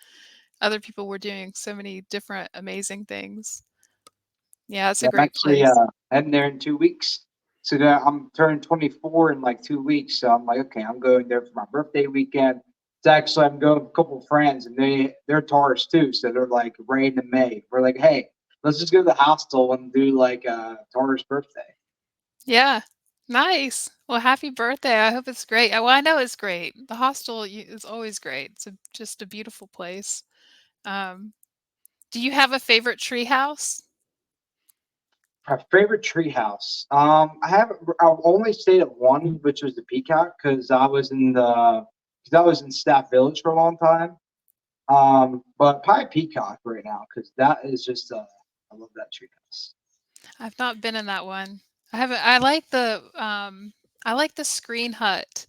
[SPEAKER 2] other people were doing so many different amazing things. Yeah, it's a
[SPEAKER 1] Yeah, I'm
[SPEAKER 2] great
[SPEAKER 1] actually
[SPEAKER 2] place.
[SPEAKER 1] heading there in 2 weeks. So now I'm turning 24 in like 2 weeks. So I'm like, okay, I'm going there for my birthday weekend. It's actually I'm going with a couple of friends, and they're Taurus too. So they're like rain in May. We're like, hey, let's just go to the hostel and do like a Taurus birthday.
[SPEAKER 2] Yeah. Nice. Well, happy birthday. I hope it's great. Well, I know it's great. The hostel is always great. It's just a beautiful place. Um, do you have a favorite tree house?
[SPEAKER 1] My favorite tree house. I've only stayed at one, which was the Peacock, because I was in Staff Village for a long time. But probably Peacock right now because that is just I love that treehouse.
[SPEAKER 2] I've not been in that one. I haven't. I like the Screen Hut,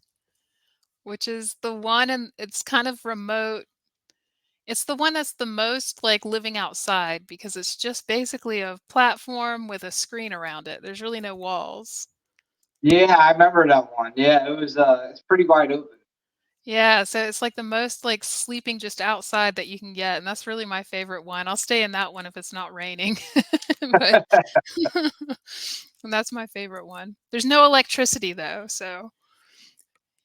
[SPEAKER 2] which is the one, and it's kind of remote. It's the one that's the most like living outside because it's just basically a platform with a screen around it. There's really no walls.
[SPEAKER 1] Yeah, I remember that one. Yeah, it's pretty wide open.
[SPEAKER 2] Yeah, so it's like the most like sleeping just outside that you can get, and that's really my favorite one. I'll stay in that one if it's not raining. But and that's my favorite one. There's no electricity though, so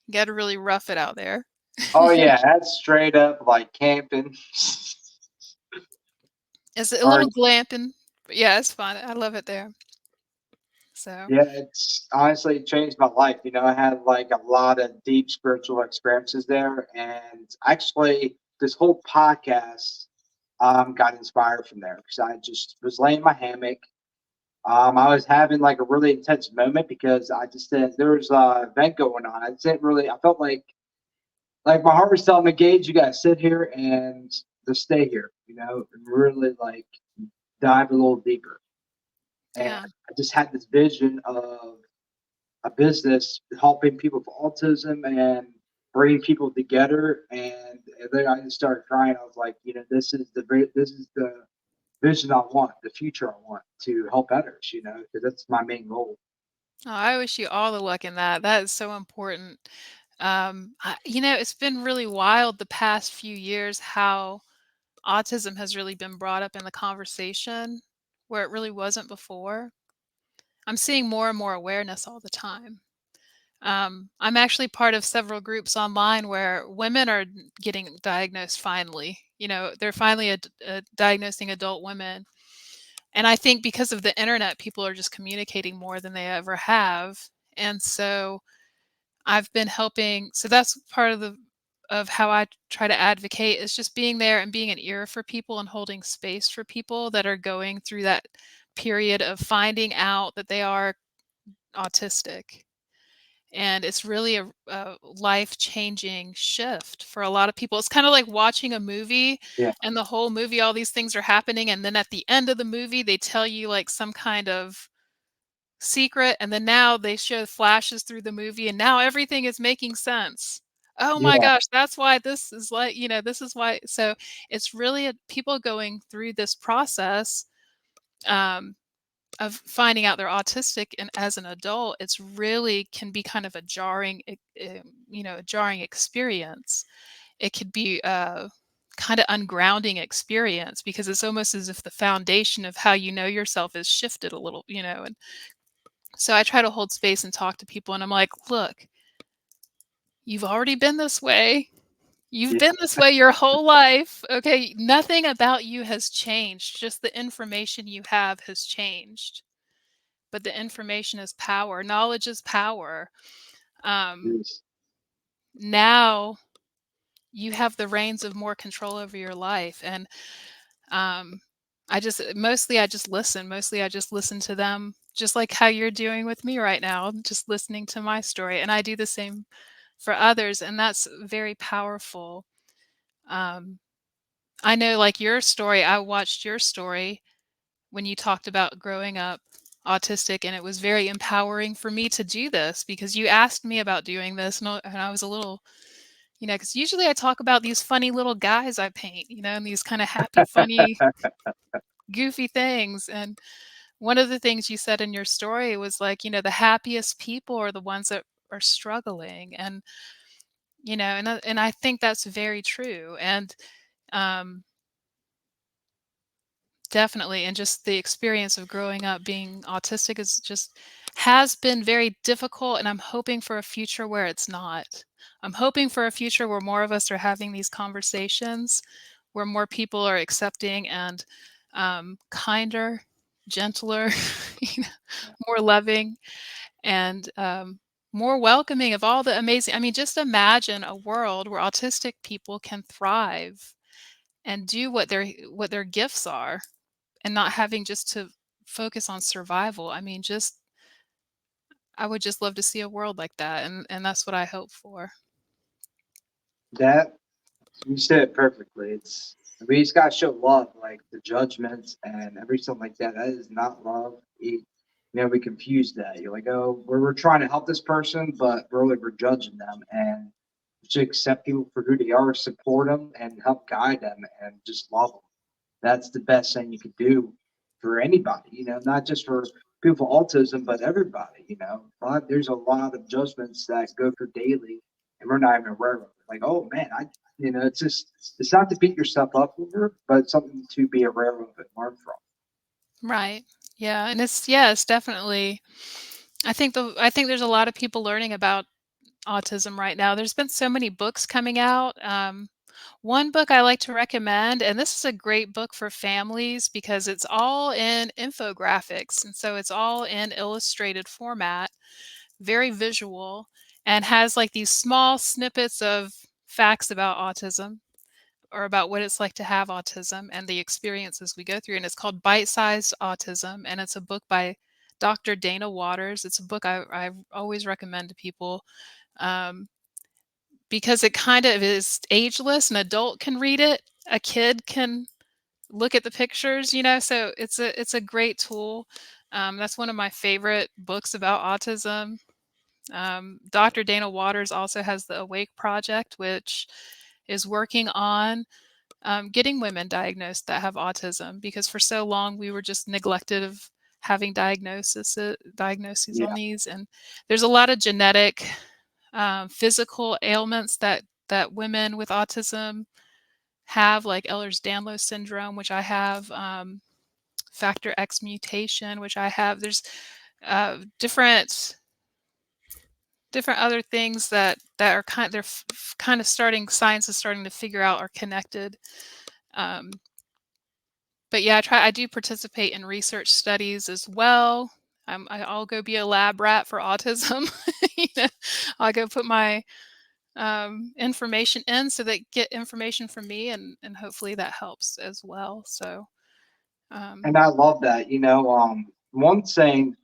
[SPEAKER 2] you got to really rough it out there.
[SPEAKER 1] Oh yeah, that's straight up like camping.
[SPEAKER 2] It's a
[SPEAKER 1] Or
[SPEAKER 2] little glamping, but yeah, it's fun. I love it there. So,
[SPEAKER 1] yeah, it's honestly changed my life. I had like a lot of deep spiritual experiences there, and actually, this whole podcast got inspired from there because I just was laying in my hammock. I was having like a really intense moment because I just didn't, there was a event going on. I didn't really, I felt like my heart was telling me, Gage, you gotta sit here and just stay here, and really like dive a little deeper. And
[SPEAKER 2] yeah.
[SPEAKER 1] I just had this vision of a business helping people with autism and bringing people together. And then I just started crying. I was like, this is the vision I want, the future I want to help others, you know, because that's my main goal.
[SPEAKER 2] Oh, I wish you all the luck in that. That is so important. It's been really wild the past few years how autism has really been brought up in the conversation where it really wasn't before. I'm seeing more and more awareness all the time. I'm actually part of several groups online where women are getting diagnosed finally. They're finally diagnosing adult women. And I think because of the internet, people are just communicating more than they ever have. And so I've been helping. So that's part of how I try to advocate is just being there and being an ear for people and holding space for people that are going through that period of finding out that they are autistic. And it's really a life-changing shift for a lot of people. It's kind of like watching a movie,
[SPEAKER 1] Yeah,
[SPEAKER 2] and the whole movie, all these things are happening, and then at the end of the movie, they tell you like some kind of secret, and then now they show flashes through the movie, and now everything is making sense. Oh my
[SPEAKER 1] yeah,
[SPEAKER 2] gosh, that's why this is like, this is why. So it's really people going through this process. Um, of finding out they're autistic and as an adult, it's really can be kind of a a jarring experience. It could be a kind of ungrounding experience because it's almost as if the foundation of how you know yourself is shifted a little. And so I try to hold space and talk to people, and I'm like, look, you've already been this way. You've
[SPEAKER 1] yeah.
[SPEAKER 2] been this way your whole life. Okay. Nothing about you has changed. Just the information you have has changed. But the information is power. Knowledge is power. Um,
[SPEAKER 1] Yes.
[SPEAKER 2] Now you have the reins of more control over your life. And um, I just listen. Mostly I just listen to them, just like how you're doing with me right now, just listening to my story. And I do the same for others. And that's very powerful. Um, I know, like your story, I watched your story when you talked about growing up autistic, and it was very empowering for me to do this because you asked me about doing this, and I was a little, because usually I talk about these funny little guys I paint, and these kind of happy, funny, goofy things. And one of the things you said in your story was like, the happiest people are the ones that are struggling. And and I think that's very true. And um Definitely, and just the experience of growing up being autistic is just has been very difficult, and I'm hoping for a future where it's not. I'm hoping for a future where more of us are having these conversations, where more people are accepting and kinder, gentler, you know, more loving, and more welcoming of all the amazing. I mean, just imagine a world where autistic people can thrive and do what their gifts are and not having just to focus on survival. I mean, just I would just love to see a world like that, and that's what I hope for.
[SPEAKER 1] That you said it perfectly. We just gotta show love, like the judgments and everything like that. That is not love. We confuse that. You're like, oh, we're trying to help this person, but really we're judging them. And to accept people for who they are, support them, and help guide them, and just love them. That's the best thing you could do for anybody. Not just for people with autism, but everybody. There's a lot of judgments that go through daily, and we're not even aware of it. Like, oh man, it's not to beat yourself up over, but it's something to be aware of and learn from.
[SPEAKER 2] Right. Yeah, and it's definitely I think there's a lot of people learning about autism right now. There's been so many books coming out. One book I like to recommend, and this is a great book for families because it's all in infographics, and so it's all in illustrated format, very visual, and has like these small snippets of facts about autism or about what it's like to have autism and the experiences we go through. And it's called Bite Sized Autism. And it's a book by Dr. Dana Waters. It's a book I always recommend to people um, because it kind of is ageless. An adult can read it, a kid can look at the pictures. So it's a great tool. That's one of my favorite books about autism. Dr. Dana Waters also has the Awake Project, which is working on getting women diagnosed that have autism, because for so long we were just neglected of having diagnoses on
[SPEAKER 1] Yeah.
[SPEAKER 2] these. And there's a lot of genetic, physical ailments that women with autism have, like Ehlers-Danlos syndrome, which I have, factor X mutation, which I have. There's different other things that are kind of starting, science is starting to figure out are connected. Um, but yeah, I do participate in research studies as well. I'll go be a lab rat for autism. You know, I'll go put my information in so they get information from me, and hopefully that helps as well. So um,
[SPEAKER 1] And I love that. One saying,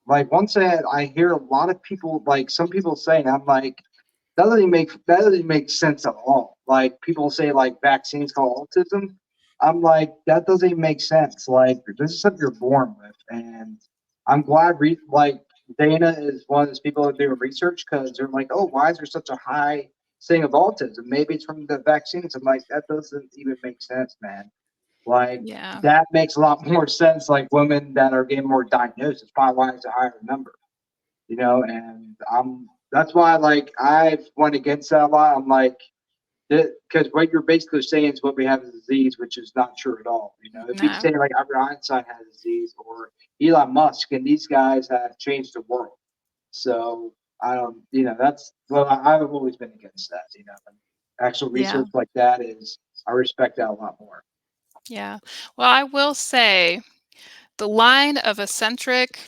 [SPEAKER 1] like one saying I hear a lot of people, like some people saying, I'm like, that doesn't make sense at all. Like people say like vaccines called autism. I'm like, that doesn't even make sense. Like this is something you're born with. And I'm glad like Dana is one of those people that do research because they're like, oh, why is there such a high thing of autism? Maybe it's from the vaccines. I'm like, that doesn't even make sense, man. Like
[SPEAKER 2] yeah,
[SPEAKER 1] that makes a lot more sense. Like women that are getting more diagnosed, it's probably why it's a higher number, and that's why like I've went against that a lot. I'm like, because what you're basically saying is what we have is a disease, which is not true at all. If you
[SPEAKER 2] no,
[SPEAKER 1] say like Albert Einstein has a disease or Elon Musk, and these guys have changed the world. So I don't, that's well, I've always been against that. And actual
[SPEAKER 2] yeah,
[SPEAKER 1] research like that is I respect that a lot more.
[SPEAKER 2] yeah. Well, I will say the line of eccentric,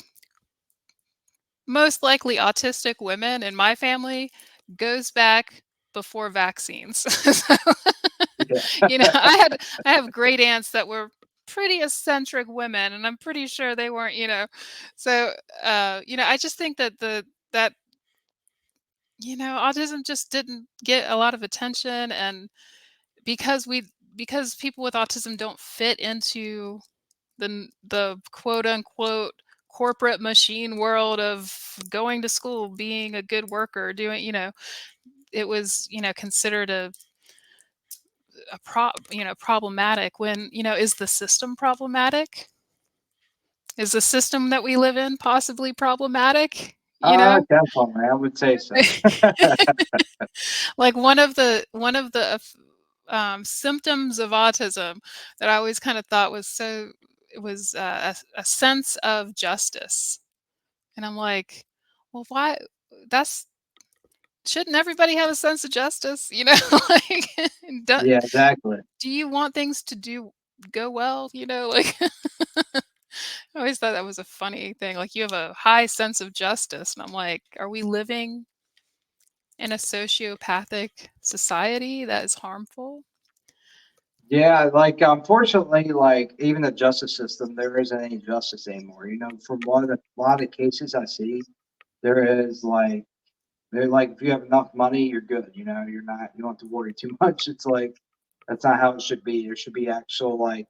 [SPEAKER 2] most likely autistic women in my family goes back before vaccines. So,
[SPEAKER 1] Yeah.
[SPEAKER 2] I have great aunts that were pretty eccentric women, and I'm pretty sure they weren't, so I just think that autism just didn't get a lot of attention. And because because people with autism don't fit into the quote unquote corporate machine world of going to school, being a good worker, doing, it was, considered problematic. When, is the system problematic? Is the system that we live in possibly problematic?
[SPEAKER 1] Definitely, I would say so.
[SPEAKER 2] Like one of the symptoms of autism that I always kind of thought was so, it was a sense of justice. And I'm like, well, why? That's Shouldn't everybody have a sense of justice? Like, do,
[SPEAKER 1] Yeah, exactly.
[SPEAKER 2] do you want things to go well? Like, I always thought that was a funny thing. Like, you have a high sense of justice, and I'm like, are we living in a sociopathic society that is harmful?
[SPEAKER 1] Yeah, like unfortunately, like even the justice system, there isn't any justice anymore. From a lot of cases I see, there is like they're like if you have enough money, you're good. You don't have to worry too much. It's like that's not how it should be. There should be actual like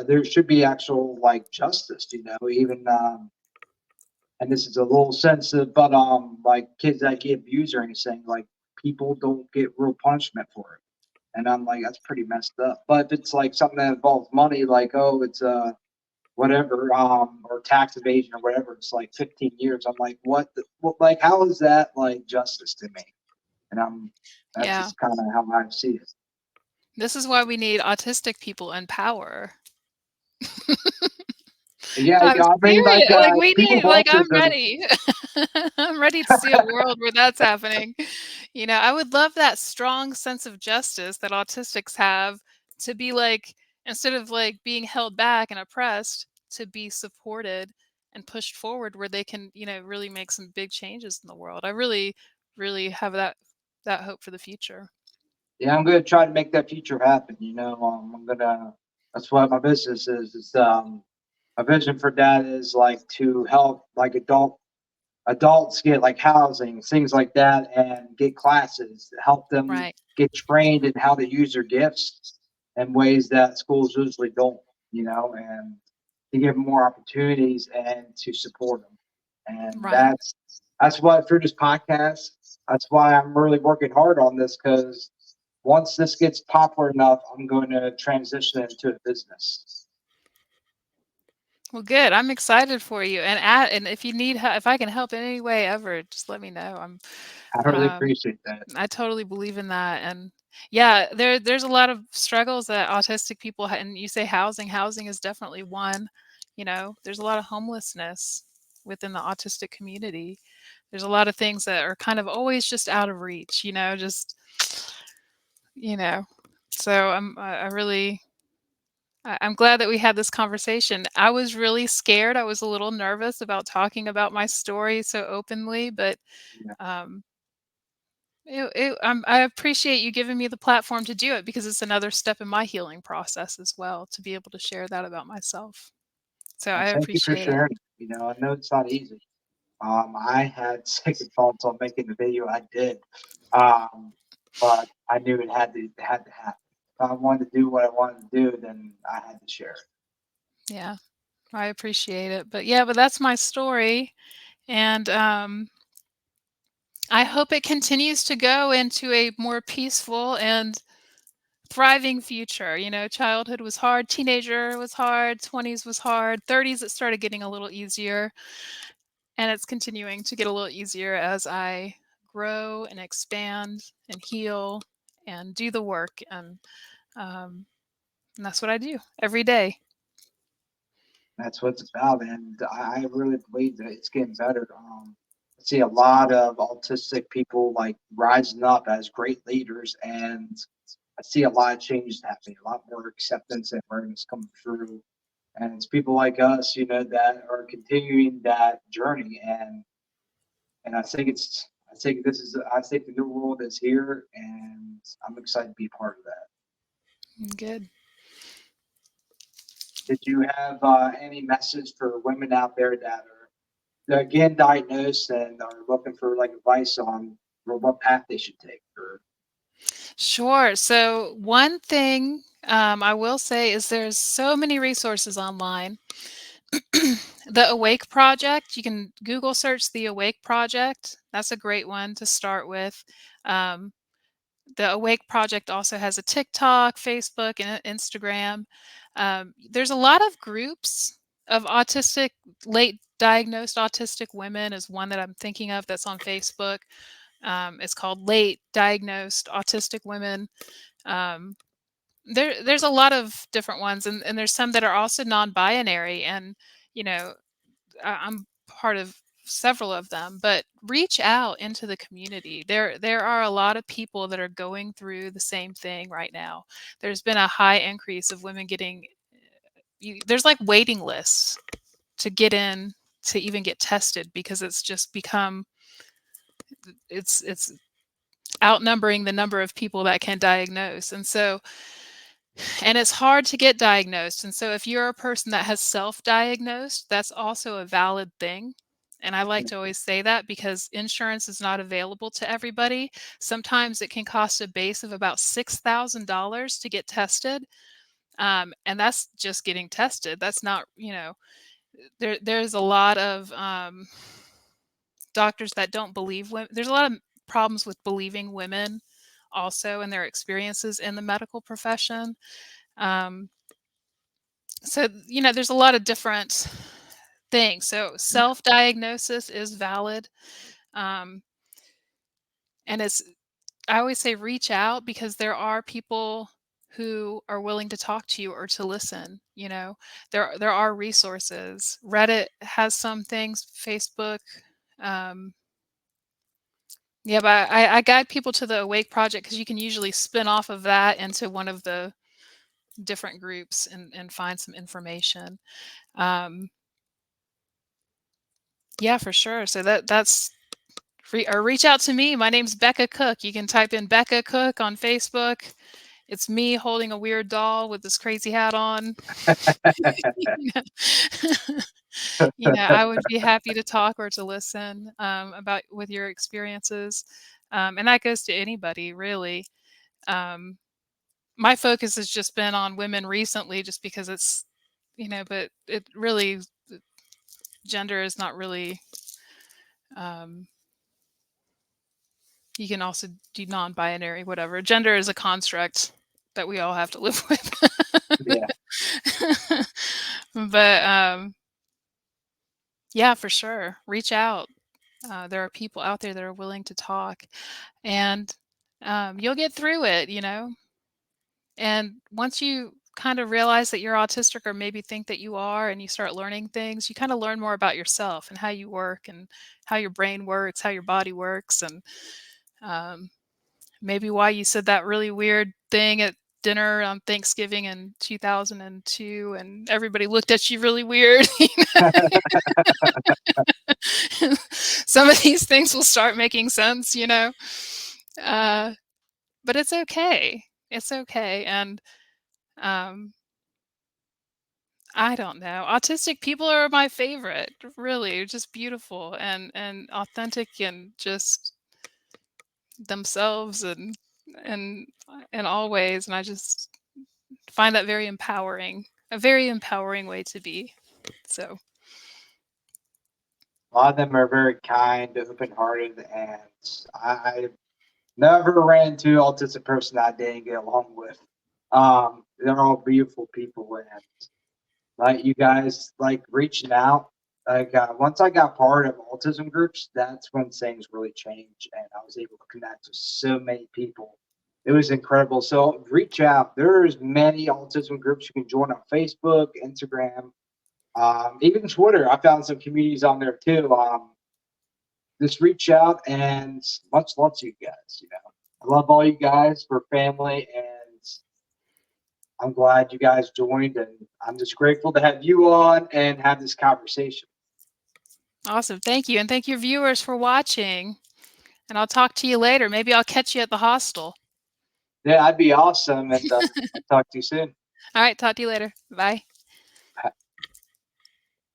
[SPEAKER 1] there should be actual like justice. Even and this is a little sensitive, but like kids that get abused or anything, like people don't get real punishment for it. And I'm like, that's pretty messed up. But if it's like something that involves money, like, oh, it's whatever, or tax evasion or whatever, it's like 15 years. I'm like, like, how is that like justice to me? And that's
[SPEAKER 2] Yeah.
[SPEAKER 1] just kind of how I see it.
[SPEAKER 2] This is why we need autistic people in power.
[SPEAKER 1] Yeah,
[SPEAKER 2] I'm
[SPEAKER 1] I mean, like,
[SPEAKER 2] serious. Like, we
[SPEAKER 1] people
[SPEAKER 2] need,
[SPEAKER 1] with
[SPEAKER 2] like, I'm
[SPEAKER 1] autism.
[SPEAKER 2] ready. I'm ready to see a world where that's happening. I would love that strong sense of justice that autistics have, to be like, instead of like being held back and oppressed, to be supported and pushed forward where they can, really make some big changes in the world. I really, really have that hope for the future.
[SPEAKER 1] Yeah, I'm gonna try to make that future happen. That's what my business is. My vision for that is like to help like adults get like housing, things like that, and get classes to help them
[SPEAKER 2] Right.
[SPEAKER 1] get trained in how to use their gifts in ways that schools usually don't, and to give them more opportunities and to support them. And
[SPEAKER 2] Right.
[SPEAKER 1] that's what through this podcast, that's why I'm really working hard on this because once this gets popular enough, I'm going to transition into a business.
[SPEAKER 2] Well, good. I'm excited for you. And if you need help, if I can help in any way ever, just let me know.
[SPEAKER 1] I really
[SPEAKER 2] Um,
[SPEAKER 1] appreciate that.
[SPEAKER 2] I totally believe in that. And yeah, there's a lot of struggles that autistic people and you say housing. Housing is definitely one. There's a lot of homelessness within the autistic community. There's a lot of things that are kind of always just out of reach. Just you know. So I really I'm glad that we had this conversation. I was really scared. I was a little nervous about talking about my story so openly, but
[SPEAKER 1] Yeah,
[SPEAKER 2] um, I appreciate you giving me the platform to do it because it's another step in my healing process as well to be able to share that about myself. So I
[SPEAKER 1] thank you for
[SPEAKER 2] appreciate it.
[SPEAKER 1] sharing. I know it's not easy. I had second thoughts on making the video I did, um, but I knew it had to happen. If I wanted to do what I wanted to do, then I had to share it.
[SPEAKER 2] Yeah, I appreciate it. But yeah, but that's my story. And I hope it continues to go into a more peaceful and thriving future. Childhood was hard, teenager was hard, 20s was hard, 30s it started getting a little easier, and it's continuing to get a little easier as I grow and expand and heal and do the work. Um, and that's what I do every day.
[SPEAKER 1] That's what it's about, and I really believe that it's getting better. I see a lot of autistic people like rising up as great leaders, and I see a lot of changes happening, a lot more acceptance and awareness coming through. And it's people like us, that are continuing that journey. And I think the new world is here, and I'm excited to be part of that.
[SPEAKER 2] Good.
[SPEAKER 1] Did you have any message for women out there that are again diagnosed and are looking for like advice on what path they should take? Or
[SPEAKER 2] Sure. So one thing I will say is there's so many resources online. The Awake Project, you can Google search the Awake Project. That's a great one to start with. Um, the Awake Project also has a TikTok, Facebook, and Instagram. There's a lot of groups of late diagnosed autistic women, is one that I'm thinking of that's on Facebook. It's called Late Diagnosed Autistic Women. Um, there's a lot of different ones, and there's some that are also non-binary, and you know I'm part of several of them, but reach out into the community. There are a lot of people that are going through the same thing right now. There's been a high increase of women getting there's like waiting lists to get in to even get tested because it's just become it's outnumbering the number of people that can diagnose. And it's hard to get diagnosed. And so if you're a person that has self-diagnosed, that's also a valid thing. And I like to always say that because insurance is not available to everybody. Sometimes it can cost a base of about $6,000 to get tested. And that's just getting tested. That's not, there's a lot of doctors that don't believe women. There's a lot of problems with believing women also and their experiences in the medical profession. Um, so there's a lot of different things. So self-diagnosis is valid. Um, and I always say reach out because there are people who are willing to talk to you or to listen. There are resources. Reddit has some things, Facebook. Um, yeah, but I guide people to the Awake Project because you can usually spin off of that into one of the different groups and find some information. Um, yeah, for sure. So that's or reach out to me. My name's Becca Cook. You can type in Becca Cook on Facebook. It's me holding a weird doll with this crazy hat on. You know, I would be happy to talk or to listen about with your experiences, and that goes to anybody really. Um, my focus has just been on women recently, just because but it really gender is not really. Um, You can also do non-binary, whatever. Gender is a construct that we all have to live with.
[SPEAKER 1] Yeah.
[SPEAKER 2] But yeah, for sure. Reach out. There are people out there that are willing to talk, and you'll get through it, you know. And once you kind of realize that you're autistic or maybe think that you are and you start learning things, you kind of learn more about yourself and how you work and how your brain works, how your body works, and um, maybe why you said that really weird thing at dinner on Thanksgiving in 2002 and everybody looked at you really weird. Some of these things will start making sense, you know. Uh, but it's okay. It's okay. And um, I don't know. Autistic people are my favorite. Really, just beautiful and authentic and just themselves and in all ways. And I just find that very empowering. A very empowering way to be. So
[SPEAKER 1] A lot of them are very kind, open-hearted, and I never ran into an autistic person I didn't get along with. They're all beautiful people, and like you guys, like reaching out. Like once I got part of autism groups, that's when things really changed, and I was able to connect with so many people. It was incredible. So reach out. There's many autism groups you can join on Facebook, Instagram, even Twitter. I found some communities on there too. Just reach out and much love to you guys. You know, I love all you guys for family, and I'm glad you guys joined. And I'm just grateful to have you on and have this conversation.
[SPEAKER 2] awesome. Thank you. And thank you, viewers, for watching. And I'll talk to you later. Maybe I'll catch you at the hostel.
[SPEAKER 1] Yeah, that'd be awesome. And I'll talk to you soon.
[SPEAKER 2] All right. Talk to you later. Bye.